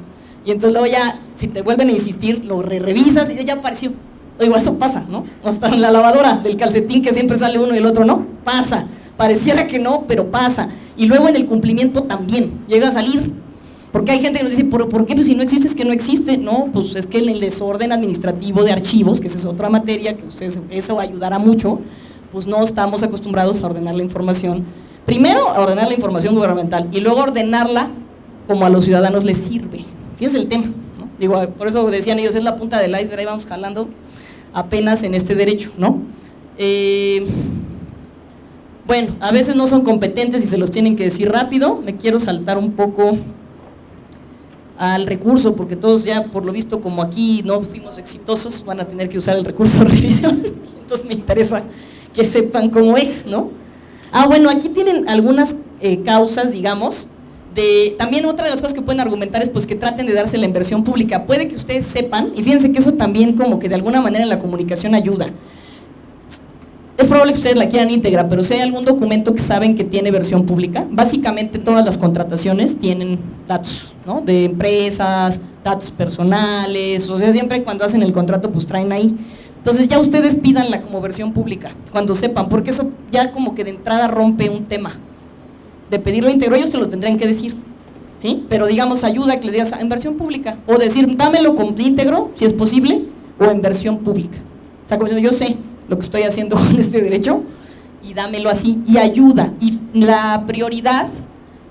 Speaker 1: Y entonces luego ya, si te vuelven a insistir, lo revisas y ya apareció. Digo, eso pasa, ¿no? Hasta en la lavadora del calcetín que siempre sale uno y el otro no, pasa. Pareciera que no, pero pasa. Y luego en el cumplimiento también, llega a salir. Porque hay gente que nos dice, ¿por qué? Pues si no existe, es que no existe. No, pues es que en el desorden administrativo de archivos, que esa es otra materia, que ustedes, eso ayudará mucho, pues no estamos acostumbrados a ordenar la información. Primero, a ordenar la información gubernamental y luego ordenarla como a los ciudadanos les sirve. Fíjense el tema, ¿no? Digo, por eso decían ellos, es la punta del iceberg, ahí vamos jalando apenas en este derecho, ¿no? Bueno, a veces no son competentes y se los tienen que decir rápido. Me quiero saltar un poco al recurso, porque todos ya, por lo visto, como aquí no fuimos exitosos, van a tener que usar el recurso de revisión. Entonces me interesa que sepan cómo es, ¿no? Bueno, aquí tienen algunas causas, digamos, también otra de las cosas que pueden argumentar es pues que traten de darse la inversión pública. Puede que ustedes sepan, y fíjense que eso también como que de alguna manera en la comunicación ayuda. Es probable que ustedes la quieran íntegra, pero si hay algún documento que saben que tiene versión pública, básicamente todas las contrataciones tienen datos, ¿no? De empresas, datos personales, o sea, siempre cuando hacen el contrato pues traen ahí. Entonces ya ustedes pídanla como versión pública, cuando sepan, porque eso ya como que de entrada rompe un tema. De pedirlo íntegro, ellos te lo tendrían que decir, ¿sí? Pero digamos, ayuda a que les digas en versión pública, o decir, dámelo como íntegro, si es posible, o en versión pública. O sea, como diciendo, yo sé lo que estoy haciendo con este derecho, y dámelo así, y ayuda. Y la prioridad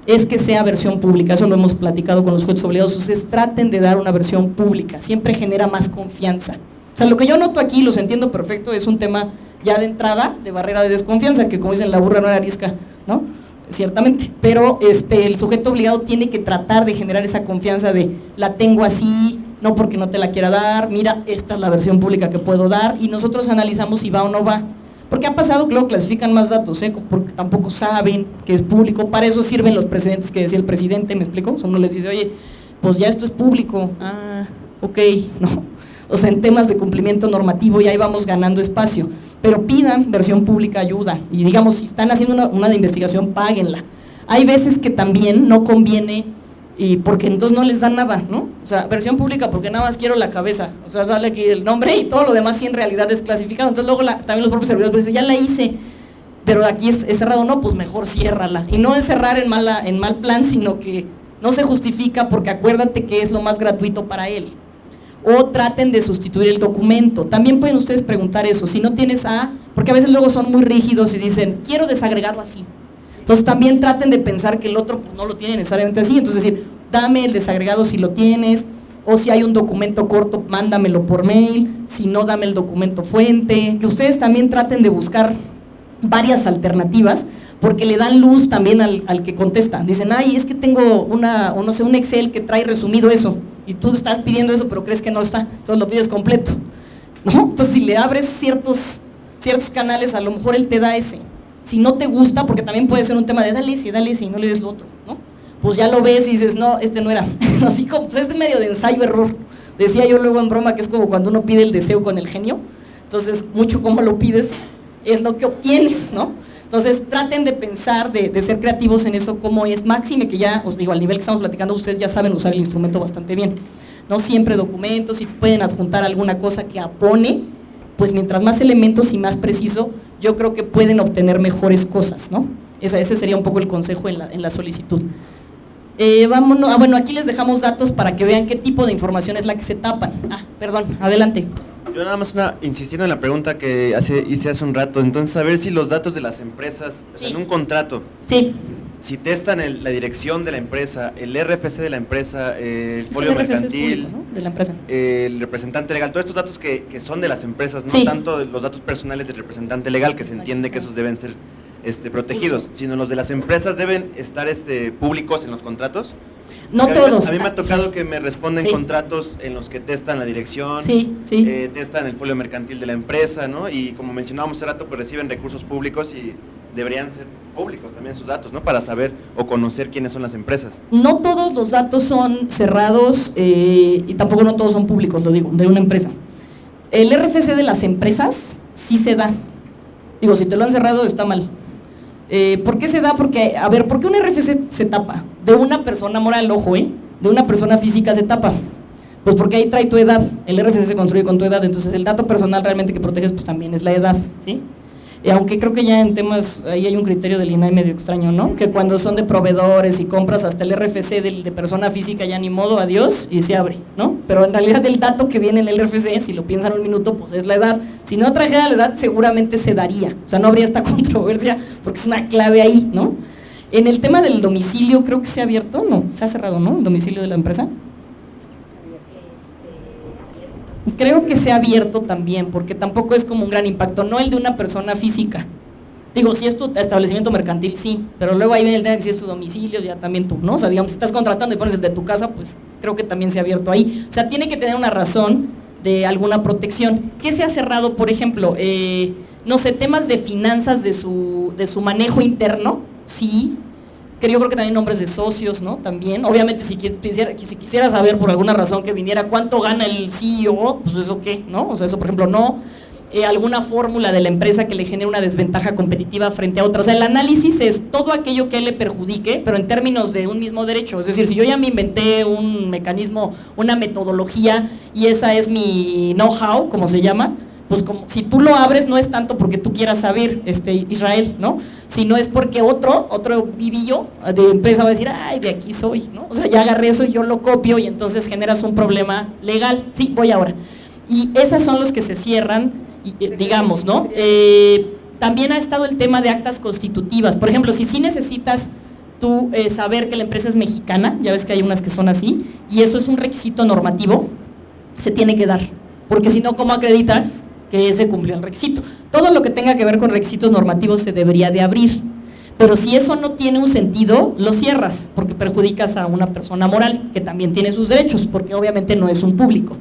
Speaker 1: es que sea versión pública, eso lo hemos platicado con los jueces obligados, ustedes traten de dar una versión pública, siempre genera más confianza. O sea, lo que yo noto aquí, los entiendo perfecto, es un tema ya de entrada, de barrera de desconfianza, que como dicen, la burra no era arisca, ¿no? Ciertamente, pero el sujeto obligado tiene que tratar de generar esa confianza de la tengo así, no porque no te la quiera dar, mira, esta es la versión pública que puedo dar, y nosotros analizamos si va o no va. Porque ha pasado que luego clasifican más datos, porque tampoco saben que es público, para eso sirven los precedentes que decía el presidente, ¿me explico? Uno les dice, oye, pues ya esto es público, ok, no. O sea, en temas de cumplimiento normativo y ahí vamos ganando espacio. Pero pidan versión pública ayuda y digamos, si están haciendo una de investigación, páguenla. Hay veces que también no conviene porque entonces no les dan nada, ¿no? O sea, versión pública porque nada más quiero la cabeza, o sea, dale aquí el nombre y todo lo demás sí en realidad es clasificado. Entonces luego también los propios servidores pues, dicen, ya la hice, pero aquí es cerrado, no, pues mejor ciérrala. Y no es cerrar en mal plan, sino que no se justifica porque acuérdate que es lo más gratuito para él. O traten de sustituir el documento. También pueden ustedes preguntar eso, si no tienes porque a veces luego son muy rígidos y dicen, quiero desagregarlo así. Entonces también traten de pensar que el otro pues, no lo tiene necesariamente así, entonces decir, dame el desagregado si lo tienes, o si hay un documento corto, mándamelo por mail, si no, dame el documento fuente, que ustedes también traten de buscar varias alternativas, porque le dan luz también al que contesta. Dicen, es que tengo un Excel que trae resumido eso, y tú estás pidiendo eso, pero crees que no está, entonces lo pides completo, ¿no? Entonces si le abres ciertos canales, a lo mejor él te da ese. Si no te gusta, porque también puede ser un tema de dale ese y no le des lo otro, ¿no? Pues ya lo ves y dices, no, este no era. Así como, pues es medio de ensayo-error. Decía yo luego en broma que es como cuando uno pide el deseo con el genio, entonces mucho como lo pides es lo que obtienes, ¿no? Entonces traten de pensar, de ser creativos en eso, cómo es, máxime que ya, os digo, al nivel que estamos platicando, ustedes ya saben usar el instrumento bastante bien. No siempre documentos, si pueden adjuntar alguna cosa que apone, pues mientras más elementos y más preciso, yo creo que pueden obtener mejores cosas, ¿no? Ese sería un poco el consejo en la solicitud. Vámonos, bueno, aquí les dejamos datos para que vean qué tipo de información es la que se tapan. Perdón, adelante.
Speaker 19: Yo nada más insistiendo en la pregunta que hice hace un rato, entonces a ver si los datos de las empresas, o sea, en un contrato, si testan la dirección de la empresa, el RFC de la empresa, el folio mercantil, público, ¿no? De la empresa, el representante legal, todos estos datos que son de las empresas, no tanto los datos personales del representante legal, que se entiende que esos deben ser protegidos, sino los de las empresas deben estar públicos en los contratos.
Speaker 1: No todos.
Speaker 19: A mí me ha tocado que me responden contratos en los que testan la dirección, testan el folio mercantil de la empresa, ¿no? Y como mencionábamos hace rato, pues reciben recursos públicos y deberían ser públicos también sus datos, ¿no? Para saber o conocer quiénes son las empresas.
Speaker 1: No todos los datos son cerrados y tampoco no todos son públicos, lo digo, de una empresa. El RFC de las empresas sí se da. Digo, si te lo han cerrado está mal. ¿Por qué se da? Porque, a ver, ¿por qué un RFC se tapa? De una persona moral, ojo, de una persona física se tapa. Pues porque ahí trae tu edad, el RFC se construye con tu edad, entonces el dato personal realmente que proteges pues también es la edad, ¿sí? Aunque creo que ya en temas, ahí hay un criterio del INAI medio extraño, ¿no? Que cuando son de proveedores y compras hasta el RFC de persona física ya ni modo, adiós, y se abre, ¿no? Pero en realidad el dato que viene en el RFC, si lo piensan un minuto, pues es la edad. Si no trajera la edad, seguramente se daría, o sea, no habría esta controversia porque es una clave ahí, ¿no? En el tema del domicilio, creo que se ha abierto, no, se ha cerrado, ¿no? El domicilio de la empresa. Creo que se ha abierto también, porque tampoco es como un gran impacto, no el de una persona física. Digo, si es tu establecimiento mercantil, sí, pero luego ahí viene el tema de que si es tu domicilio, ya también tú, ¿no? O sea, digamos, si estás contratando y pones el de tu casa, pues creo que también se ha abierto ahí. O sea, tiene que tener una razón de alguna protección. ¿Qué se ha cerrado, por ejemplo? No sé, temas de finanzas de su manejo interno, sí. Yo creo que también nombres de socios, ¿no? También, obviamente si quisiera saber por alguna razón que viniera cuánto gana el CEO, pues eso qué, ¿no? O sea, eso por ejemplo no. Alguna fórmula de la empresa que le genere una desventaja competitiva frente a otra. O sea, el análisis es todo aquello que le perjudique, pero en términos de un mismo derecho. Es decir, si yo ya me inventé un mecanismo, una metodología, y esa es mi know-how, como se llama, pues como si tú lo abres no es tanto porque tú quieras saber, Israel, ¿no? Sino es porque otro vivillo de empresa va a decir, ay, de aquí soy, ¿no? O sea, ya agarré eso y yo lo copio y entonces generas un problema legal. Sí, voy ahora. Y esos son los que se cierran, digamos, ¿no? También ha estado el tema de actas constitutivas. Por ejemplo, si sí necesitas tú saber que la empresa es mexicana, ya ves que hay unas que son así, y eso es un requisito normativo, se tiene que dar. Porque si no, ¿cómo acreditas que ese cumplió el requisito? Todo lo que tenga que ver con requisitos normativos se debería de abrir, pero si eso no tiene un sentido, lo cierras, porque perjudicas a una persona moral, que también tiene sus derechos, porque obviamente no es un público.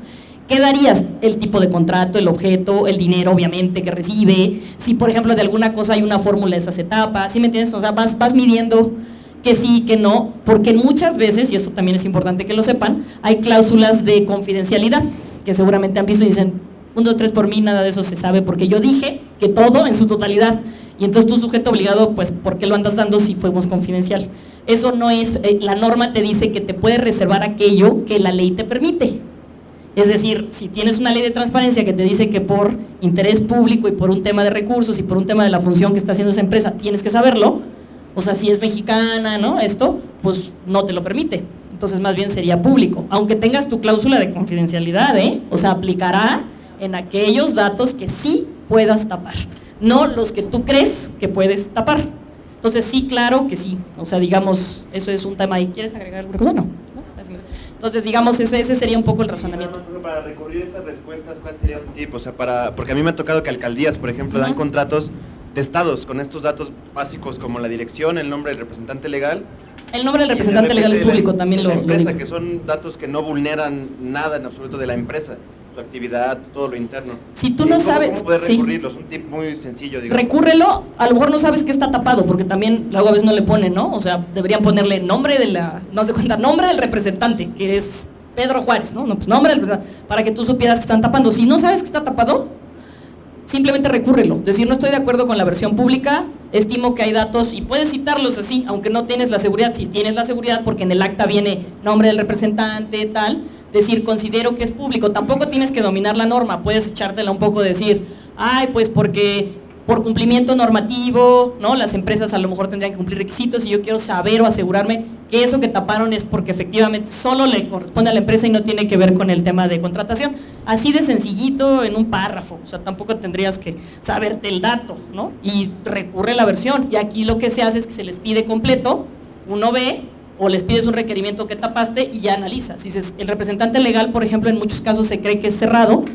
Speaker 1: ¿Qué darías? El tipo de contrato, el objeto, el dinero, obviamente, que recibe, si por ejemplo de alguna cosa hay una fórmula de esas etapas, ¿sí me entiendes? O sea, vas midiendo que sí, que no, porque muchas veces, y esto también es importante que lo sepan, hay cláusulas de confidencialidad, que seguramente han visto y dicen, 1, 2, 3 por mí, nada de eso se sabe, porque yo dije que todo en su totalidad, y entonces tu sujeto obligado, pues, ¿por qué lo andas dando si fuimos confidencial? Eso no es, la norma te dice que te puedes reservar aquello que la ley te permite. Es decir, si tienes una ley de transparencia que te dice que por interés público y por un tema de recursos y por un tema de la función que está haciendo esa empresa, tienes que saberlo, o sea, si es mexicana, ¿no? Esto, pues no te lo permite. Entonces, más bien sería público, aunque tengas tu cláusula de confidencialidad, o sea, aplicará en aquellos datos que sí puedas tapar, no los que tú crees que puedes tapar. Entonces sí, claro que sí, o sea, digamos, eso es un tema ahí. ¿Quieres agregar alguna cosa? No. Entonces, digamos, ese sería un poco el razonamiento.
Speaker 19: Para recurrir estas respuestas, ¿cuál sería un tip? O sea, porque a mí me ha tocado que alcaldías, por ejemplo, dan contratos testados con estos datos básicos como la dirección, el nombre del representante legal.
Speaker 1: El nombre del representante legal es público, también lo
Speaker 19: digo. Que son datos que no vulneran nada en absoluto de la empresa, su actividad, todo lo interno.
Speaker 1: Si tú no sabes...
Speaker 19: ¿Cómo poder recurrirlo? Es un tip muy sencillo, digamos.
Speaker 1: Recúrrelo, a lo mejor no sabes que está tapado, porque también luego a veces no le ponen, ¿no? O sea, deberían ponerle nombre nombre del representante, que es Pedro Juárez, ¿no? Pues nombre del representante, para que tú supieras que están tapando. Si no sabes que está tapado, simplemente recúrrelo. Decir, no estoy de acuerdo con la versión pública, estimo que hay datos, y puedes citarlos así, aunque no tienes la seguridad. Si tienes la seguridad, porque en el acta viene nombre del representante, tal, decir, considero que es público. Tampoco tienes que dominar la norma, puedes echártela un poco, decir, ay, pues porque por cumplimiento normativo, ¿no? Las empresas a lo mejor tendrían que cumplir requisitos y yo quiero saber o asegurarme que eso que taparon es porque efectivamente solo le corresponde a la empresa y no tiene que ver con el tema de contratación. Así de sencillito en un párrafo, o sea, tampoco tendrías que saberte el dato, ¿no? Y recurre la versión, y aquí lo que se hace es que se les pide completo, uno ve, o les pides un requerimiento que tapaste y ya analizas. Si dices, el representante legal, por ejemplo, en muchos casos se cree que es cerrado,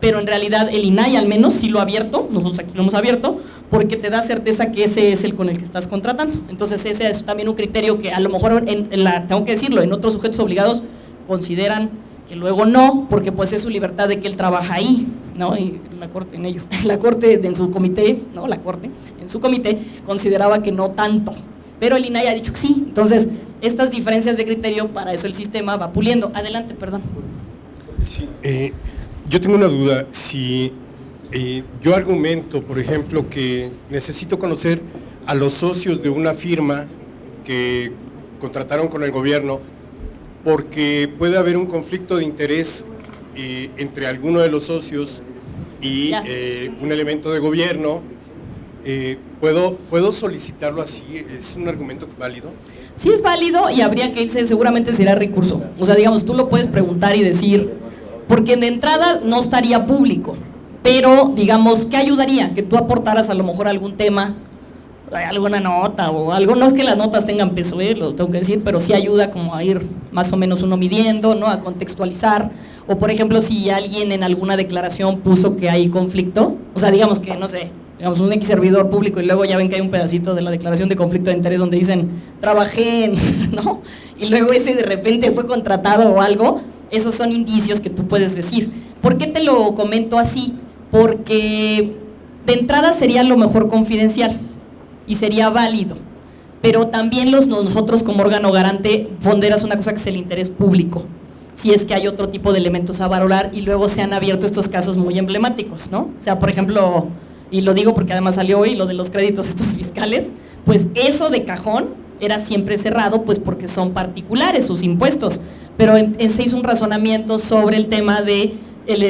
Speaker 1: pero en realidad el INAI al menos sí lo ha abierto, nosotros aquí lo hemos abierto, porque te da certeza que ese es el con el que estás contratando. Entonces ese es también un criterio que a lo mejor, tengo que decirlo, en otros sujetos obligados consideran que luego no, porque pues es su libertad de que él trabaja ahí, ¿no? Y la Corte en ello, la Corte en su comité, ¿no? La Corte en su comité consideraba que no tanto, pero el INAI ha dicho que sí. Entonces estas diferencias de criterio, para eso el sistema va puliendo. Adelante, perdón.
Speaker 20: Sí, yo tengo una duda. Si yo argumento, por ejemplo, que necesito conocer a los socios de una firma que contrataron con el gobierno porque puede haber un conflicto de interés entre alguno de los socios y un elemento de gobierno. ¿Puedo solicitarlo así? ¿Es un argumento válido?
Speaker 1: Sí es válido y habría que irse, seguramente será recurso. O sea, digamos, tú lo puedes preguntar y decir, porque de entrada no estaría público, pero digamos, ¿qué ayudaría? Que tú aportaras a lo mejor algún tema, alguna nota o algo. No es que las notas tengan peso, lo tengo que decir, pero sí ayuda como a ir más o menos uno midiendo, ¿no? A contextualizar. O por ejemplo, si alguien en alguna declaración puso que hay conflicto, o sea, digamos que, no sé, digamos un X servidor público y luego ya ven que hay un pedacito de la declaración de conflicto de interés donde dicen, trabajé en, ¿no? Y luego ese de repente fue contratado o algo, esos son indicios que tú puedes decir. ¿Por qué te lo comento así? Porque de entrada sería lo mejor confidencial y sería válido, pero también nosotros como órgano garante ponderas una cosa que es el interés público, si es que hay otro tipo de elementos a valorar, y luego se han abierto estos casos muy emblemáticos, ¿no? O sea, por ejemplo, y lo digo porque además salió hoy lo de los créditos estos fiscales, pues eso de cajón era siempre cerrado, pues porque son particulares sus impuestos, pero se hizo un razonamiento sobre el tema de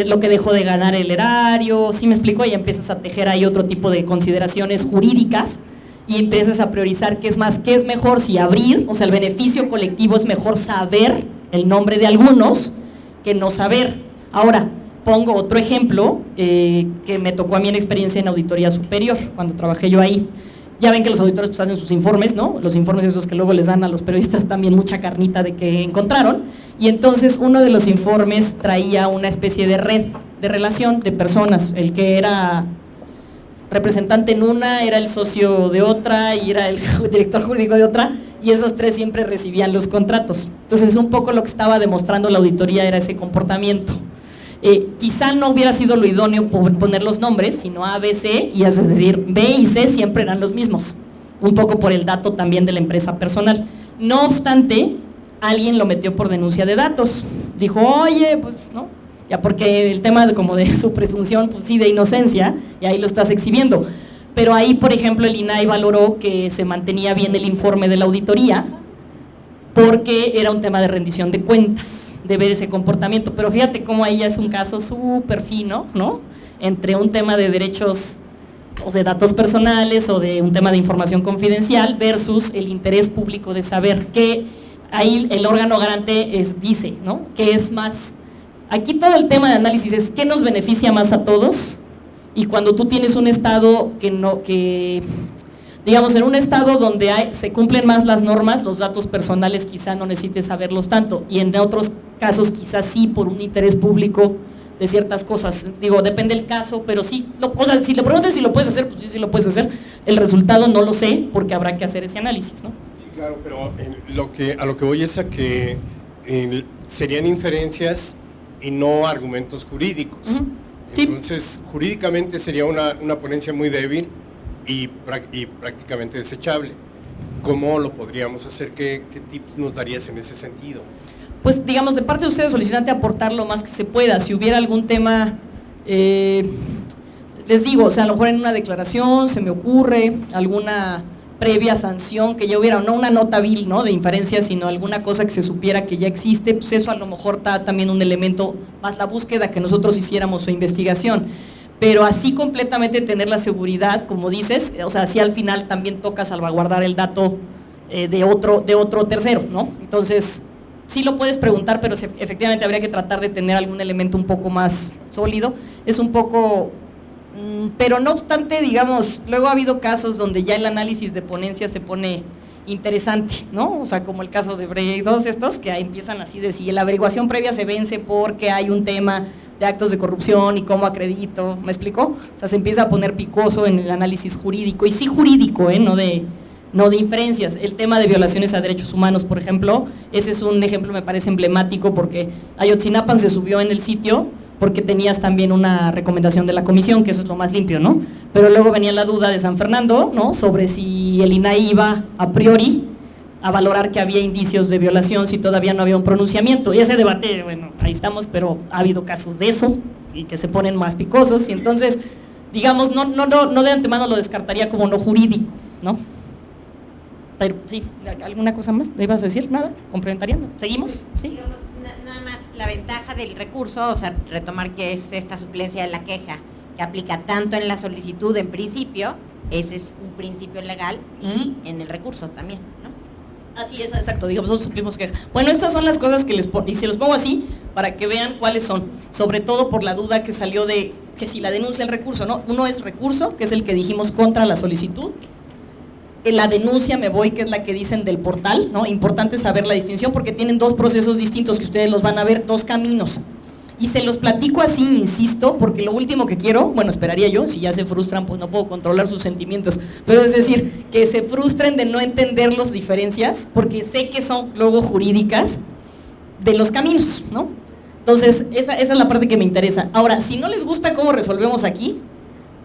Speaker 1: lo que dejó de ganar el erario, ¿sí me explico? Y empiezas a tejer ahí otro tipo de consideraciones jurídicas y empiezas a priorizar qué es mejor, si abrir, o sea, el beneficio colectivo es mejor saber el nombre de algunos que no saber. Ahora, pongo otro ejemplo que me tocó a mí en experiencia en auditoría superior, cuando trabajé yo ahí. Ya ven que los auditores pues hacen sus informes, ¿no? Los informes esos que luego les dan a los periodistas también mucha carnita de que encontraron. Y entonces uno de los informes traía una especie de red de relación de personas. El que era representante en una era el socio de otra y era el director jurídico de otra, y esos tres siempre recibían los contratos. Entonces un poco lo que estaba demostrando la auditoría era ese comportamiento. Quizá no hubiera sido lo idóneo poner los nombres, sino A, B, C, y es decir, B y C siempre eran los mismos, un poco por el dato también de la empresa personal. No obstante, alguien lo metió por denuncia de datos, dijo, oye, pues no, ya porque el tema como de su presunción, pues sí, de inocencia, y ahí lo estás exhibiendo. Pero ahí, por ejemplo, el INAI valoró que se mantenía bien el informe de la auditoría, porque era un tema de rendición de cuentas, de ver ese comportamiento, pero fíjate cómo ahí ya es un caso súper fino, ¿no? Entre un tema de derechos o de datos personales o de un tema de información confidencial versus el interés público de saber que ahí el órgano garante dice, ¿no? Que es más, aquí todo el tema de análisis es qué nos beneficia más a todos, y cuando tú tienes un estado digamos, en un estado donde se cumplen más las normas, los datos personales quizá no necesites saberlos tanto, y en otros casos quizás sí por un interés público de ciertas cosas. Digo, depende del caso, pero sí, o sea, si le preguntas si lo puedes hacer, pues sí lo puedes hacer. El resultado no lo sé, porque habrá que hacer ese análisis, ¿no?
Speaker 20: Sí, claro, pero a lo que voy es a que serían inferencias y no argumentos jurídicos.
Speaker 1: Uh-huh. Sí.
Speaker 20: Entonces, jurídicamente sería una ponencia muy débil y prácticamente desechable. ¿Cómo lo podríamos hacer? ¿Qué tips nos darías en ese sentido?
Speaker 1: Pues digamos, de parte de ustedes, solicitante, aportar lo más que se pueda. Si hubiera algún tema, les digo, o sea, a lo mejor en una declaración se me ocurre alguna previa sanción que ya hubiera, no una nota vil, ¿no?, de inferencia, sino alguna cosa que se supiera que ya existe, pues eso a lo mejor da también un elemento más la búsqueda que nosotros hiciéramos su investigación. Pero así completamente tener la seguridad, como dices, o sea, si al final también toca salvaguardar el dato de otro tercero, ¿no? Entonces, sí lo puedes preguntar, pero efectivamente habría que tratar de tener algún elemento un poco más sólido. Es un poco, pero no obstante, digamos, luego ha habido casos donde ya el análisis de ponencia se pone interesante, ¿no? O sea, como el caso de Breya y todos estos, que ahí empiezan así de si la averiguación previa se vence porque hay un tema de actos de corrupción y cómo acredito, ¿me explico? O sea, se empieza a poner picoso en el análisis jurídico, y sí jurídico, no de inferencias. El tema de violaciones a derechos humanos, por ejemplo, ese es un ejemplo, me parece emblemático, porque Ayotzinapa se subió en el sitio porque tenías también una recomendación de la comisión, que eso es lo más limpio, ¿no? Pero luego venía la duda de San Fernando, ¿no?, sobre si el INAI iba a priori a valorar que había indicios de violación si todavía no había un pronunciamiento. Y ese debate, bueno, ahí estamos, pero ha habido casos de eso y que se ponen más picosos, y entonces, digamos, no de antemano lo descartaría como no jurídico, ¿no? Pero sí, ¿alguna cosa más? ¿Le ibas a decir? ¿Nada? ¿Complementariando? ¿Seguimos? ¿Sí?
Speaker 17: Digamos, nada más la ventaja del recurso, o sea, retomar que es esta suplencia de la queja, que aplica tanto en la solicitud en principio, ese es un principio legal, y en el recurso también, ¿no?
Speaker 1: Así es, exacto, digamos, nosotros suplimos queja. Bueno, estas son las cosas que les pongo, y se los pongo así para que vean cuáles son, sobre todo por la duda que salió de que si la denuncia el recurso, ¿no? Uno es recurso, que es el que dijimos contra la solicitud. En la denuncia me voy, que es la que dicen del portal, ¿no? Importante saber la distinción porque tienen dos procesos distintos que ustedes los van a ver, dos caminos. Y se los platico así, insisto, porque lo último que quiero, bueno, esperaría yo, si ya se frustran, pues no puedo controlar sus sentimientos, pero es decir, que se frustren de no entender las diferencias, porque sé que son luego jurídicas de los caminos, ¿no? Entonces, esa es la parte que me interesa. Ahora, si no les gusta cómo resolvemos aquí,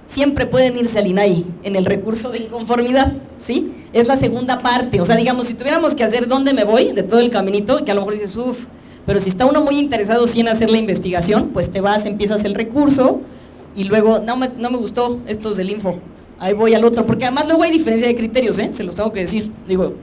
Speaker 1: siempre pueden irse al INAI en el recurso de inconformidad, ¿sí? Es la segunda parte, o sea, digamos, si tuviéramos que hacer dónde me voy de todo el caminito, que a lo mejor dices, uff, pero si está uno muy interesado sí en hacer la investigación, pues te vas, empiezas el recurso y luego, no me gustó estos del info, ahí voy al otro, porque además luego hay diferencia de criterios, se los tengo que decir, digo,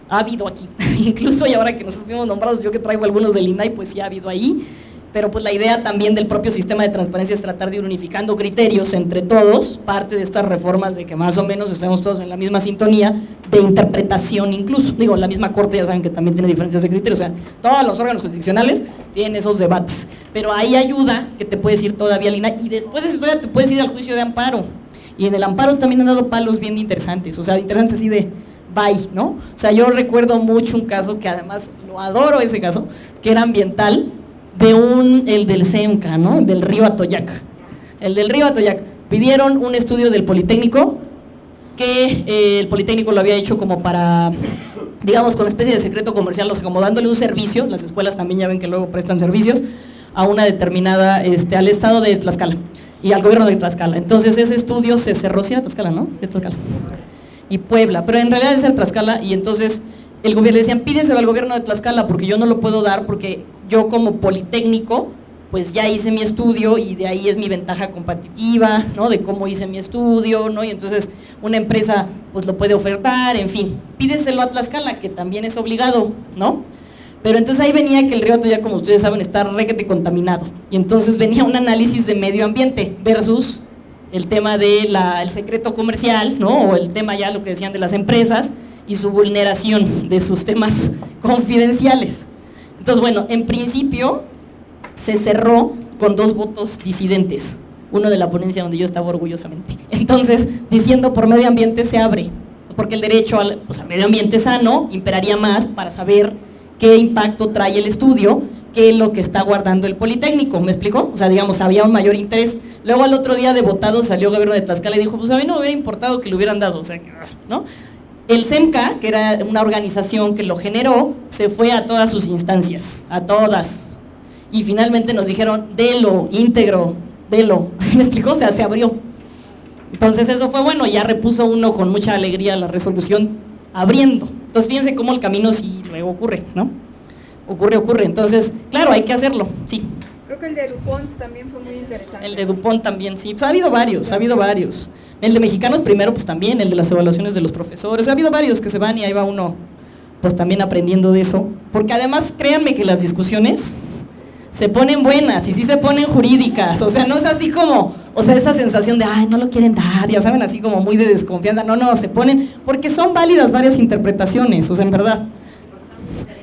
Speaker 1: ha habido aquí, incluso y ahora que nos fuimos nombrados, yo que traigo algunos del INAI, pues sí ha habido ahí, pero pues la idea también del propio sistema de transparencia es tratar de ir unificando criterios entre todos, parte de estas reformas de que más o menos estemos todos en la misma sintonía de interpretación incluso, digo, la misma corte ya saben que también tiene diferencias de criterios, o sea, todos los órganos jurisdiccionales tienen esos debates, pero hay ayuda que te puedes ir todavía al INAI y después de eso todavía te puedes ir al juicio de amparo, y en el amparo también han dado palos bien interesantes, o sea, interesantes así de bye, ¿no? O sea, yo recuerdo mucho un caso que además lo adoro ese caso, que era ambiental, el del CEMCA, ¿no? Del río Atoyac. El del río Atoyac. Pidieron un estudio del Politécnico, que el Politécnico lo había hecho como para, digamos, con especie de secreto comercial, como dándole un servicio, las escuelas también ya ven que luego prestan servicios, a una determinada, al estado de Tlaxcala, y al gobierno de Tlaxcala. Entonces ese estudio se cerró, sí era Tlaxcala, ¿no? Es Tlaxcala. Y Puebla, pero en realidad es el Tlaxcala, y entonces el gobierno le decían, pídeselo al gobierno de Tlaxcala porque yo no lo puedo dar porque yo como Politécnico pues ya hice mi estudio y de ahí es mi ventaja competitiva, ¿no? De cómo hice mi estudio, ¿no? Y entonces una empresa pues lo puede ofertar, en fin, pídeselo a Tlaxcala que también es obligado, ¿no? Pero entonces ahí venía que el río Atoyac, como ustedes saben, está requete contaminado y entonces venía un análisis de medio ambiente versus el tema del secreto comercial, ¿no? O el tema ya lo que decían de las empresas y su vulneración de sus temas confidenciales. Entonces, bueno, en principio se cerró con 2 votos disidentes, uno de la ponencia donde yo estaba orgullosamente. Entonces, diciendo por medio ambiente se abre, porque el derecho al medio ambiente sano imperaría más para saber qué impacto trae el estudio que lo que está guardando el Politécnico, ¿me explicó? O sea, digamos, había un mayor interés. Luego al otro día de votado salió el gobierno de Tlaxcala y dijo, pues a mí no me hubiera importado que lo hubieran dado, o sea, ¿no? El CEMCA, que era una organización que lo generó, se fue a todas sus instancias, a todas, y finalmente nos dijeron, delo, íntegro, delo, ¿me explicó? O sea, se abrió. Entonces eso fue bueno, ya repuso uno con mucha alegría la resolución abriendo. Entonces fíjense cómo el camino sí luego ocurre, ¿no? Ocurre, entonces, claro, hay que hacerlo, sí.
Speaker 21: Creo que el de DuPont también fue muy interesante.
Speaker 1: El de DuPont también, sí, pues ha habido varios. El de Mexicanos primero, pues también, el de las evaluaciones de los profesores, ha habido varios que se van y ahí va uno, pues también aprendiendo de eso, porque además, créanme que las discusiones se ponen buenas y sí se ponen jurídicas, o sea, no es así como, o sea, esa sensación de, ay, no lo quieren dar, ya saben, así como muy de desconfianza, no, se ponen, porque son válidas varias interpretaciones, o sea, en verdad.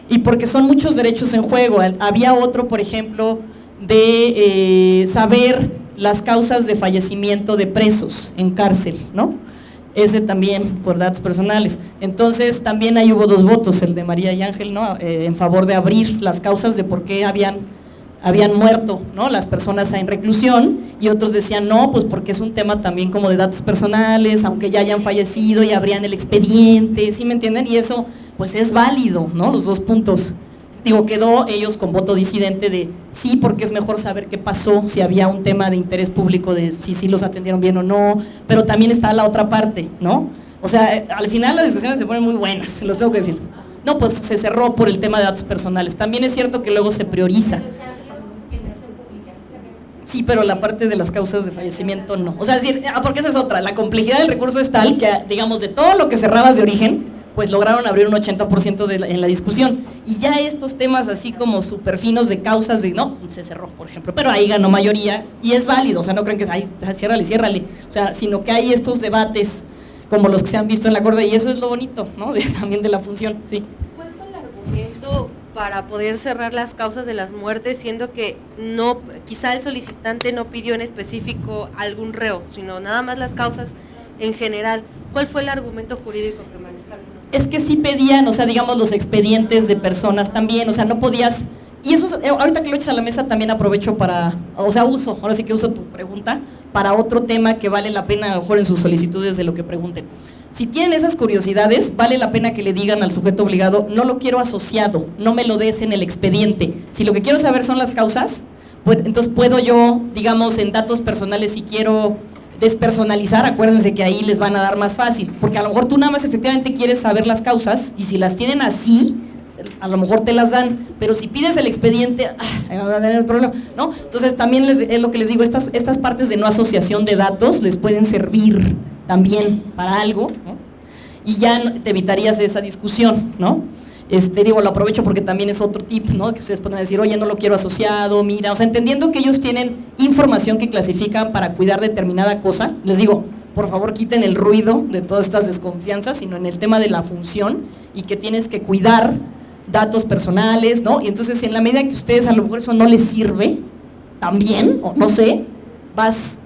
Speaker 1: Y porque son muchos derechos en juego. Había otro, por ejemplo, de saber las causas de fallecimiento de presos en cárcel, ¿no? Ese también por datos personales. Entonces también ahí hubo 2 votos, el de María y Ángel, ¿no? En favor de abrir las causas de por qué habían muerto, ¿no? Las personas en reclusión, y otros decían no, pues porque es un tema también como de datos personales, aunque ya hayan fallecido y abrían el expediente, ¿sí me entienden? Y eso pues es válido, ¿no? Los 2 puntos. Digo, quedó ellos con voto disidente de sí, porque es mejor saber qué pasó, si había un tema de interés público de si sí los atendieron bien o no, pero también está la otra parte, ¿no? O sea, al final las discusiones se ponen muy buenas, se los tengo que decir. No, pues se cerró por el tema de datos personales. También es cierto que luego se prioriza. Sí, pero la parte de las causas de fallecimiento no. O sea, es decir, porque esa es otra. La complejidad del recurso es tal que, digamos, de todo lo que cerrabas de origen, pues lograron abrir un 80% en la discusión. Y ya estos temas así como súper finos de causas de, no, se cerró, por ejemplo, pero ahí ganó mayoría y es válido, o sea, no creen que, ay, ciérrale, o sea, sino que hay estos debates como los que se han visto en la Corte y eso es lo bonito, ¿no? También de la función, sí.
Speaker 15: ¿Cuál fue el argumento para poder cerrar las causas de las muertes, siendo que no, quizá el solicitante no pidió en específico algún reo, sino nada más las causas en general? ¿Cuál fue el argumento jurídico que manejaron?
Speaker 1: Es que sí pedían, o sea, digamos, los expedientes de personas también, o sea, no podías, y eso, ahorita que lo eches a la mesa también aprovecho para, o sea, ahora sí que uso tu pregunta, para otro tema que vale la pena, a lo mejor en sus solicitudes de lo que pregunten. Si tienen esas curiosidades, vale la pena que le digan al sujeto obligado, no lo quiero asociado, no me lo des en el expediente. Si lo que quiero saber son las causas, pues entonces puedo yo, digamos, en datos personales, si quiero despersonalizar, acuérdense que ahí les van a dar más fácil, porque a lo mejor tú nada más efectivamente quieres saber las causas, y si las tienen así, a lo mejor te las dan, pero si pides el expediente, van a tener el problema, ¿no? Entonces también es lo que les digo, estas partes de no asociación de datos les pueden servir también para algo, ¿no? Y ya te evitarías esa discusión, ¿no? Digo, lo aprovecho porque también es otro tip, ¿no? Que ustedes pueden decir, oye, no lo quiero asociado, mira, o sea, entendiendo que ellos tienen información que clasifican para cuidar determinada cosa, les digo, por favor quiten el ruido de todas estas desconfianzas, sino en el tema de la función y que tienes que cuidar datos personales, ¿no? Y entonces en la medida que ustedes a lo mejor eso no les sirve, también, o no sé, vas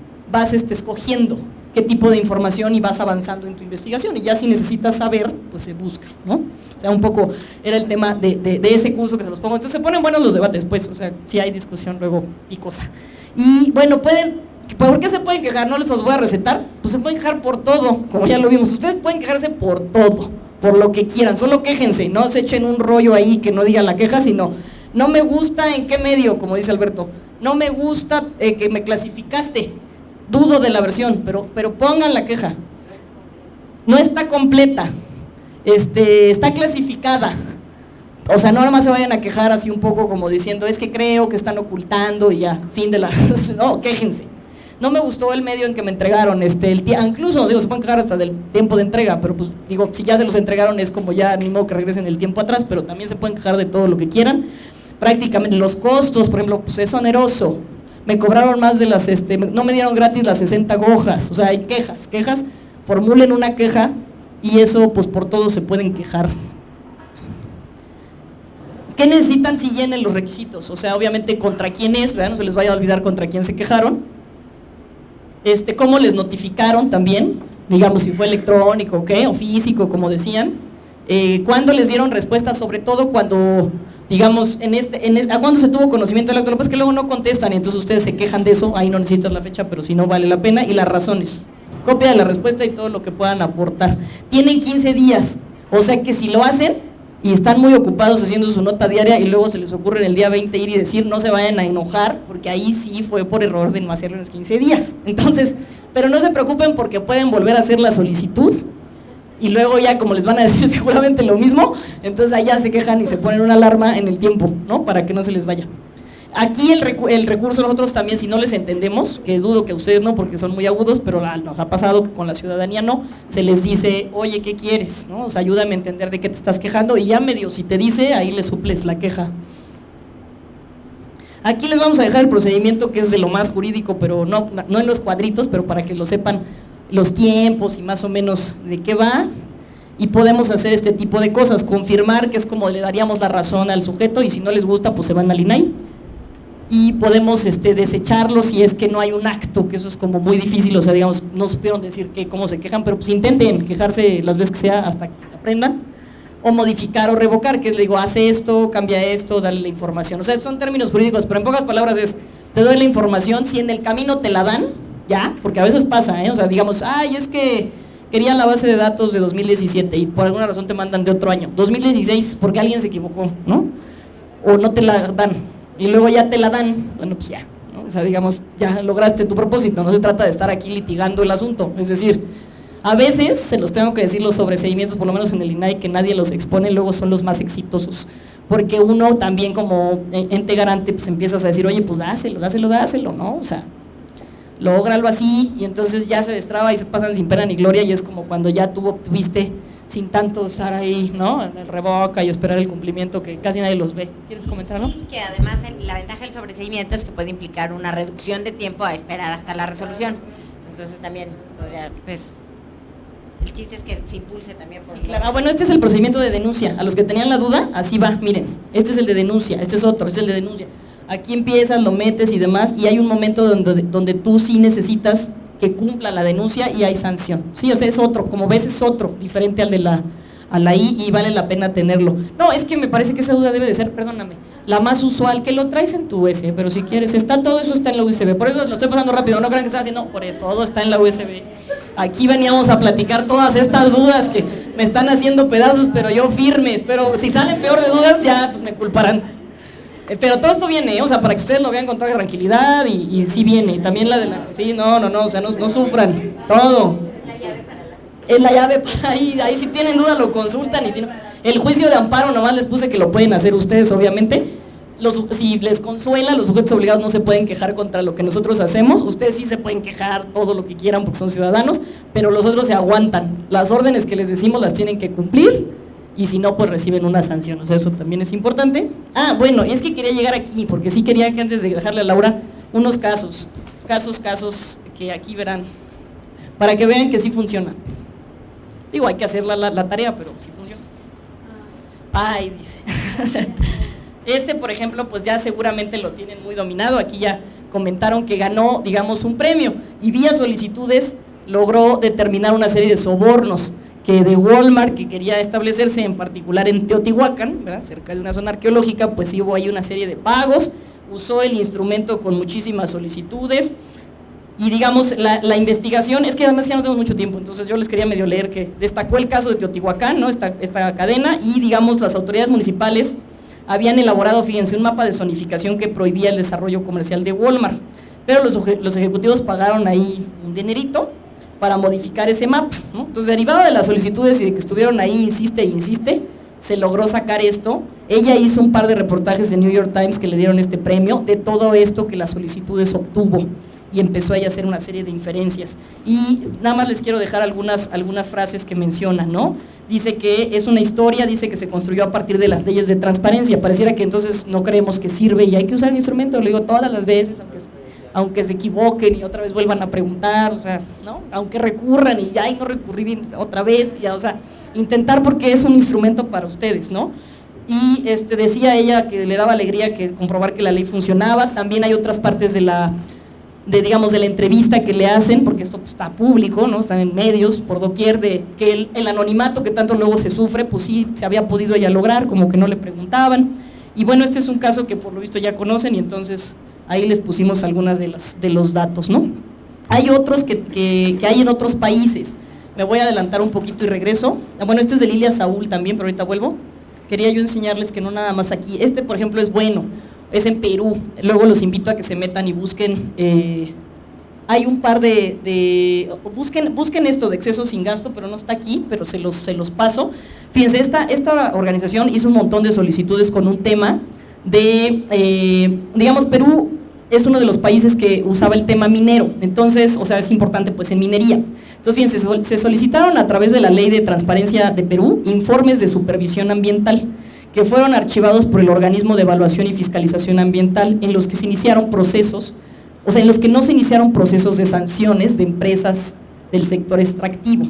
Speaker 1: escogiendo qué tipo de información y vas avanzando en tu investigación, y ya si necesitas saber, pues se busca, ¿no? O sea, un poco era el tema de ese curso que se los pongo. Entonces se ponen buenos los debates, pues, o sea, si hay discusión luego y cosa. Y bueno, ¿por qué se pueden quejar? No les los voy a recetar, pues se pueden quejar por todo, como ya lo vimos. Ustedes pueden quejarse por todo, por lo que quieran, solo quéjense, no se echen un rollo ahí que no diga la queja, sino, no me gusta en qué medio, como dice Alberto, no me gusta que me clasificaste, dudo de la versión, pero pongan la queja. No está completa, está clasificada. O sea, no nada más se vayan a quejar así un poco como diciendo, es que creo que están ocultando y ya, fin de la... No, quéjense. No me gustó el medio en que me entregaron, incluso, digo, se pueden quejar hasta del tiempo de entrega, pero pues, digo, si ya se los entregaron es como ya, ni modo que regresen el tiempo atrás, pero también se pueden quejar de todo lo que quieran. Prácticamente, los costos, por ejemplo, pues es oneroso. Me cobraron más de las, no me dieron gratis las 60 hojas, o sea, hay quejas, formulen una queja y eso, pues por todo se pueden quejar. ¿Qué necesitan si llenen los requisitos? O sea, obviamente, ¿contra quién es? ¿Verdad? No se les vaya a olvidar contra quién se quejaron. ¿Cómo les notificaron también? Digamos, si fue electrónico, ¿qué? O físico, como decían. ¿Cuándo les dieron respuesta? Sobre todo cuando, digamos, ¿a cuándo se tuvo conocimiento del acto? Pues que luego no contestan y entonces ustedes se quejan de eso, ahí no necesitas la fecha, pero si no vale la pena, y las razones. Copia de la respuesta y todo lo que puedan aportar. Tienen 15 días, o sea que si lo hacen y están muy ocupados haciendo su nota diaria y luego se les ocurre en el día 20 ir y decir, no se vayan a enojar, porque ahí sí fue por error de no hacerlo en los 15 días. Entonces, pero no se preocupen porque pueden volver a hacer la solicitud y luego ya como les van a decir seguramente lo mismo, entonces allá se quejan y se ponen una alarma en el tiempo, ¿no? Para que no se les vaya. Aquí el recurso nosotros también, si no les entendemos, que dudo que ustedes no, porque son muy agudos, pero nos ha pasado que con la ciudadanía no, se les dice, oye, ¿qué quieres? ¿No? O sea, ayúdame a entender de qué te estás quejando, y ya medio, si te dice, ahí le suples la queja. Aquí les vamos a dejar el procedimiento que es de lo más jurídico, pero no en los cuadritos, pero para que lo sepan los tiempos y más o menos de qué va, y podemos hacer este tipo de cosas, confirmar que es como le daríamos la razón al sujeto, y si no les gusta, pues se van al INAI. Y podemos desecharlo si es que no hay un acto, que eso es como muy difícil, o sea, digamos, no supieron decir cómo se quejan, pero pues intenten quejarse las veces que sea hasta que aprendan, o modificar o revocar, que es, le digo, hace esto, cambia esto, dale la información, o sea, son términos jurídicos, pero en pocas palabras es, te doy la información, si en el camino te la dan, ya, porque a veces pasa, o sea, digamos, ay, es que querían la base de datos de 2017 y por alguna razón te mandan de otro año, 2016, porque alguien se equivocó, ¿no? O no te la dan. Y luego ya te la dan, bueno, pues ya, ¿no? O sea, digamos, ya lograste tu propósito, no se trata de estar aquí litigando el asunto, es decir, a veces, se los tengo que decir, los sobreseimientos, por lo menos en el INAI, que nadie los expone, luego son los más exitosos, porque uno también como ente garante, pues empiezas a decir, oye, pues dáselo, ¿no? O sea, lógralo así, y entonces ya se destraba y se pasan sin pena ni gloria, y es como cuando ya tú obtuviste sin tanto estar ahí, ¿no? En el revoca y esperar el cumplimiento que casi nadie los ve. ¿Quieres comentar, no?
Speaker 17: Y que además la ventaja del sobreseimiento es que puede implicar una reducción de tiempo a esperar hasta la resolución. Entonces también podría, pues, el chiste es que se impulse también por...
Speaker 1: Sí, claro. Bueno, este es el procedimiento de denuncia. A los que tenían la duda, así va, miren, este es el de denuncia, este es otro, este es el de denuncia. Aquí empiezas, lo metes y demás, y hay un momento donde tú sí necesitas que cumpla la denuncia y hay sanción. Sí, o sea, es otro, como ves es otro, diferente al de a la I, y vale la pena tenerlo. No, es que me parece que esa duda debe de ser, perdóname, la más usual, que lo traes en tu USB, pero si quieres, todo eso está en la USB, por eso lo estoy pasando rápido, no crean que estoy haciendo, por eso, todo está en la USB. Aquí veníamos a platicar todas estas dudas que me están haciendo pedazos, pero yo firme, espero, si salen peor de dudas, ya pues me culparán. Pero todo esto viene, o sea, para que ustedes lo vean con toda tranquilidad y sí viene. También la de la... Sí, no, o sea, no sufran, todo. Es la llave para ahí si tienen duda lo consultan y si no... El juicio de amparo nomás les puse que lo pueden hacer ustedes, obviamente. Si les consuela, los sujetos obligados no se pueden quejar contra lo que nosotros hacemos. Ustedes sí se pueden quejar todo lo que quieran porque son ciudadanos, pero los otros se aguantan. Las órdenes que les decimos las tienen que cumplir. Y si no, pues reciben una sanción, o sea, eso también es importante. Ah, bueno, es que quería llegar aquí, porque sí quería que antes de dejarle a Laura unos casos que aquí verán, para que vean que sí funciona. Digo, hay que hacer la tarea, pero sí funciona. Ay, dice. Ese, por ejemplo, pues ya seguramente lo tienen muy dominado, aquí ya comentaron que ganó, digamos, un premio, y vía solicitudes logró determinar una serie de sobornos, que de Walmart, que quería establecerse en particular en Teotihuacán, ¿verdad?, cerca de una zona arqueológica, pues sí hubo ahí una serie de pagos, usó el instrumento con muchísimas solicitudes, y digamos, la investigación, es que además ya no tenemos mucho tiempo, entonces yo les quería medio leer que destacó el caso de Teotihuacán, ¿no?, esta cadena, y digamos, las autoridades municipales habían elaborado, fíjense, un mapa de zonificación que prohibía el desarrollo comercial de Walmart, pero los ejecutivos pagaron ahí un dinerito para modificar ese mapa, ¿no? Entonces, derivado de las solicitudes y de que estuvieron ahí, insiste, se logró sacar esto. Ella hizo un par de reportajes en New York Times que le dieron este premio, de todo esto que las solicitudes obtuvo, y empezó ella a hacer una serie de inferencias. Y nada más les quiero dejar algunas frases que mencionan, ¿no? Dice que es una historia, dice que se construyó a partir de las leyes de transparencia. Pareciera que entonces no creemos que sirve y hay que usar el instrumento, lo digo todas las veces, aunque se equivoquen y otra vez vuelvan a preguntar, o sea, ¿no?, aunque recurran y ya no recurrí bien otra vez, ya, o sea, intentar, porque es un instrumento para ustedes, ¿no? Y decía ella que le daba alegría que comprobar que la ley funcionaba. También hay otras partes de la entrevista que le hacen, porque esto pues, está público, ¿no?, están en medios por doquier, de que el anonimato que tanto luego se sufre, pues sí se había podido ella lograr, como que no le preguntaban. Y bueno, este es un caso que por lo visto ya conocen, y entonces ahí les pusimos algunas de los datos, ¿no? Hay otros que hay en otros países. Me voy a adelantar un poquito y regreso. Bueno, este es de Lilia Saúl también, pero ahorita vuelvo. Quería yo enseñarles que no nada más aquí. Este, por ejemplo, es bueno, es en Perú. Luego los invito a que se metan y busquen. Hay un par busquen esto de exceso sin gasto, pero no está aquí, pero se los paso. Fíjense, esta organización hizo un montón de solicitudes con un tema de, digamos, Perú es uno de los países que usaba el tema minero, entonces, o sea, es importante pues en minería. Entonces, fíjense, se solicitaron a través de la Ley de Transparencia de Perú informes de supervisión ambiental que fueron archivados por el Organismo de Evaluación y Fiscalización Ambiental, en los que se iniciaron procesos, o sea, en los que no se iniciaron procesos de sanciones de empresas del sector extractivo.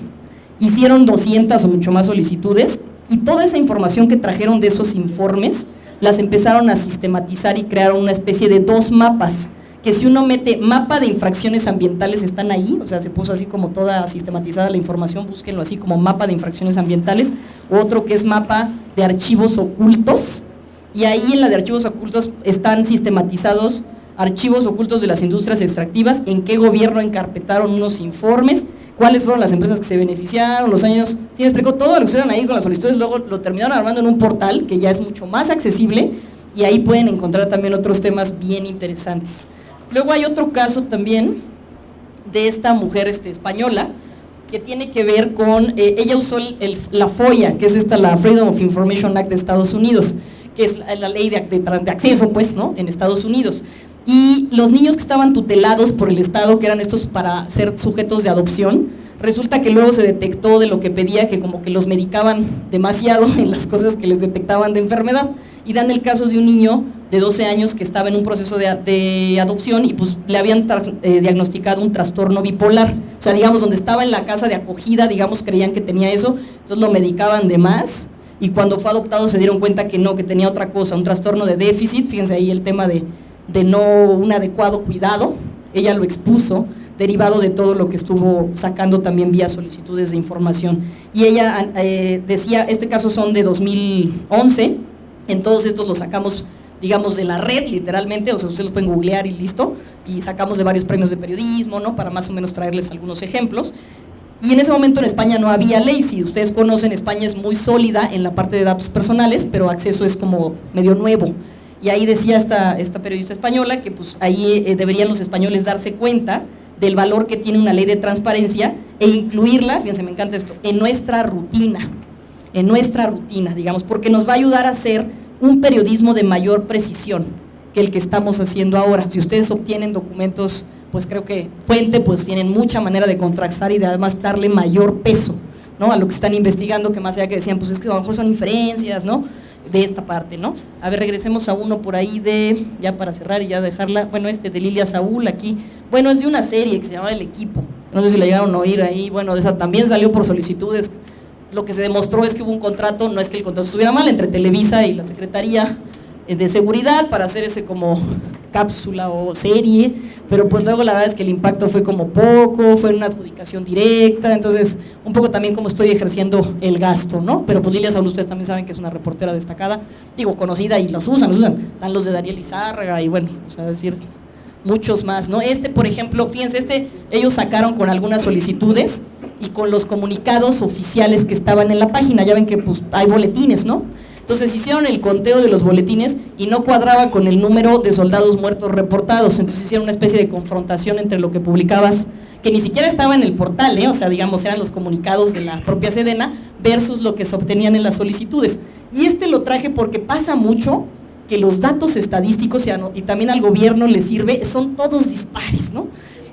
Speaker 1: Hicieron 200 o mucho más solicitudes, y toda esa información que trajeron de esos informes las empezaron a sistematizar y crearon una especie de 2 mapas, que si uno mete mapa de infracciones ambientales están ahí, o sea, se puso así como toda sistematizada la información, búsquenlo así como mapa de infracciones ambientales, otro que es mapa de archivos ocultos, y ahí en la de archivos ocultos están sistematizados archivos ocultos de las industrias extractivas, en qué gobierno encarpetaron unos informes, cuáles fueron las empresas que se beneficiaron, los años, sí me explicó todo lo que estuvieron ahí con las solicitudes, luego lo terminaron armando en un portal que ya es mucho más accesible, y ahí pueden encontrar también otros temas bien interesantes. Luego hay otro caso también de esta mujer española, que tiene que ver con, ella usó la FOIA, que es la Freedom of Information Act de Estados Unidos, que es la ley de acceso, pues, ¿no?, en Estados Unidos. Y los niños que estaban tutelados por el Estado, que eran estos para ser sujetos de adopción, resulta que luego se detectó de lo que pedía, que como que los medicaban demasiado en las cosas que les detectaban de enfermedad, y dan el caso de un niño de 12 años que estaba en un proceso de adopción y pues le habían diagnosticado un trastorno bipolar, o sea, digamos, donde estaba en la casa de acogida, digamos, creían que tenía eso, entonces lo medicaban de más, y cuando fue adoptado se dieron cuenta que no, que tenía otra cosa, un trastorno de déficit, fíjense ahí el tema de no un adecuado cuidado, ella lo expuso, derivado de todo lo que estuvo sacando también vía solicitudes de información. Y ella decía, este caso son de 2011, en todos estos los sacamos, digamos, de la red, literalmente, o sea, ustedes los pueden googlear y listo, y sacamos de varios premios de periodismo, ¿no?, para más o menos traerles algunos ejemplos. Y en ese momento en España no había ley, si ustedes conocen, España es muy sólida en la parte de datos personales, pero acceso es como medio nuevo. Y ahí decía esta periodista española que pues ahí deberían los españoles darse cuenta del valor que tiene una ley de transparencia e incluirla, fíjense, me encanta esto, en nuestra rutina, digamos, porque nos va a ayudar a hacer un periodismo de mayor precisión que el que estamos haciendo ahora. Si ustedes obtienen documentos, pues creo que fuente, pues tienen mucha manera de contrastar y de además darle mayor peso, ¿no?, a lo que están investigando, que más allá que decían, pues es que a lo mejor son inferencias, ¿no?, de esta parte, ¿no? A ver, regresemos a uno por ahí ya para cerrar y ya dejarla, bueno, de Lilia Saúl aquí, bueno, es de una serie que se llama El Equipo, no sé si la llegaron a oír ahí, bueno, esa también salió por solicitudes, lo que se demostró es que hubo un contrato, no es que el contrato estuviera mal, entre Televisa y la Secretaría de Seguridad para hacer ese como cápsula o serie, pero pues luego la verdad es que el impacto fue como poco, fue una adjudicación directa, entonces un poco también como estoy ejerciendo el gasto, ¿no? Pero pues Lilia Saúl, ustedes también saben que es una reportera destacada, digo, conocida, y los usan, están los de Daniel Izárraga y bueno, o sea, decir, muchos más, ¿no? Por ejemplo, fíjense, ellos sacaron con algunas solicitudes y con los comunicados oficiales que estaban en la página, ya ven que pues hay boletines, ¿no? Entonces hicieron el conteo de los boletines y no cuadraba con el número de soldados muertos reportados, entonces hicieron una especie de confrontación entre lo que publicabas, que ni siquiera estaba en el portal, o sea, digamos, eran los comunicados de la propia Sedena versus lo que se obtenían en las solicitudes. Y lo traje porque pasa mucho que los datos estadísticos y también al gobierno le sirve, son todos dispares, ¿no?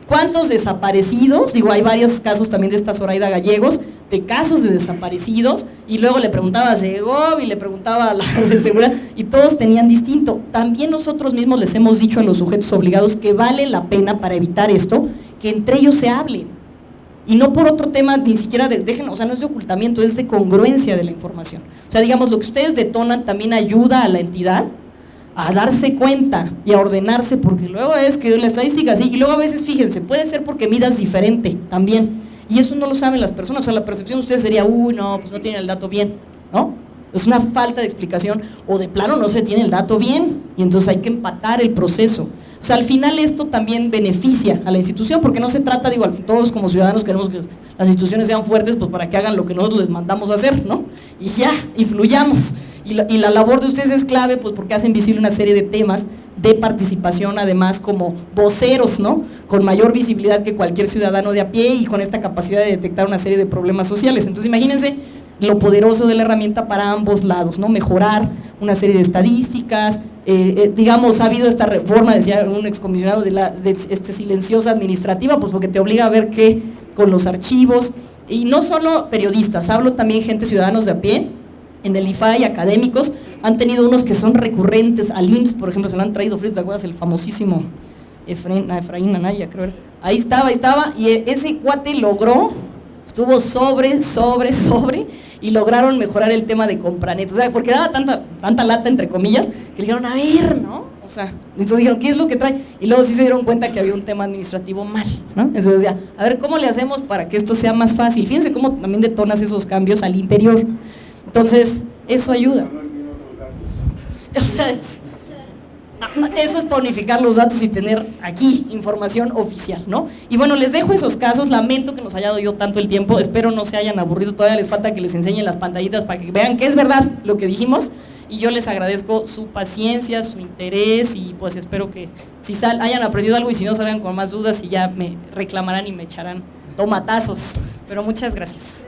Speaker 1: ¿Cuántos desaparecidos? Digo, hay varios casos también de esta Zoraida Gallegos, de casos de desaparecidos, y luego le preguntaba a Segov y le preguntaba a la de seguridad, y todos tenían distinto. También nosotros mismos les hemos dicho a los sujetos obligados que vale la pena, para evitar esto, que entre ellos se hablen, y no por otro tema, ni siquiera o sea, no es de ocultamiento, es de congruencia de la información. O sea, digamos, lo que ustedes detonan también ayuda a la entidad a darse cuenta y a ordenarse, porque luego es que la estadística así, y luego a veces, fíjense, puede ser porque midas diferente también, y eso no lo saben las personas, o sea, la percepción de ustedes sería, no, pues no tienen el dato bien, ¿no? Es una falta de explicación, o de plano no se tiene el dato bien, y entonces hay que empatar el proceso. O sea, al final esto también beneficia a la institución, porque no se trata, digo, todos como ciudadanos queremos que las instituciones sean fuertes, pues para que hagan lo que nosotros les mandamos a hacer, ¿no? Y ya, y fluyamos. Y la labor de ustedes es clave, pues porque hacen visible una serie de temas de participación, además como voceros, ¿no?, con mayor visibilidad que cualquier ciudadano de a pie y con esta capacidad de detectar una serie de problemas sociales. Entonces imagínense lo poderoso de la herramienta para ambos lados, ¿no? Mejorar una serie de estadísticas, digamos, ha habido esta reforma, decía un excomisionado, de silenciosa administrativa, pues porque te obliga a ver qué con los archivos, y no solo periodistas, hablo también gente, ciudadanos de a pie, en el IFAI, académicos, han tenido unos que son recurrentes, al IMSS, por ejemplo, se lo han traído frito, ¿te acuerdas? El famosísimo Efraín Anaya, creo. Ahí estaba, y ese cuate estuvo sobre, y lograron mejorar el tema de Compranet, o sea, porque daba tanta lata, entre comillas, que dijeron, a ver, ¿no? O sea, entonces dijeron, ¿qué es lo que trae? Y luego sí se dieron cuenta que había un tema administrativo mal, ¿no? Entonces decía, a ver, ¿cómo le hacemos para que esto sea más fácil? Fíjense cómo también detonas esos cambios al interior. Entonces, eso ayuda. O sea, eso es para unificar los datos y tener aquí información oficial, ¿no? Y bueno, les dejo esos casos, lamento que nos haya dado yo tanto el tiempo, espero no se hayan aburrido, todavía les falta que les enseñen las pantallitas para que vean que es verdad lo que dijimos, y yo les agradezco su paciencia, su interés, y pues espero que si hayan aprendido algo, y si no salgan con más dudas y ya me reclamarán y me echarán tomatazos, pero muchas gracias.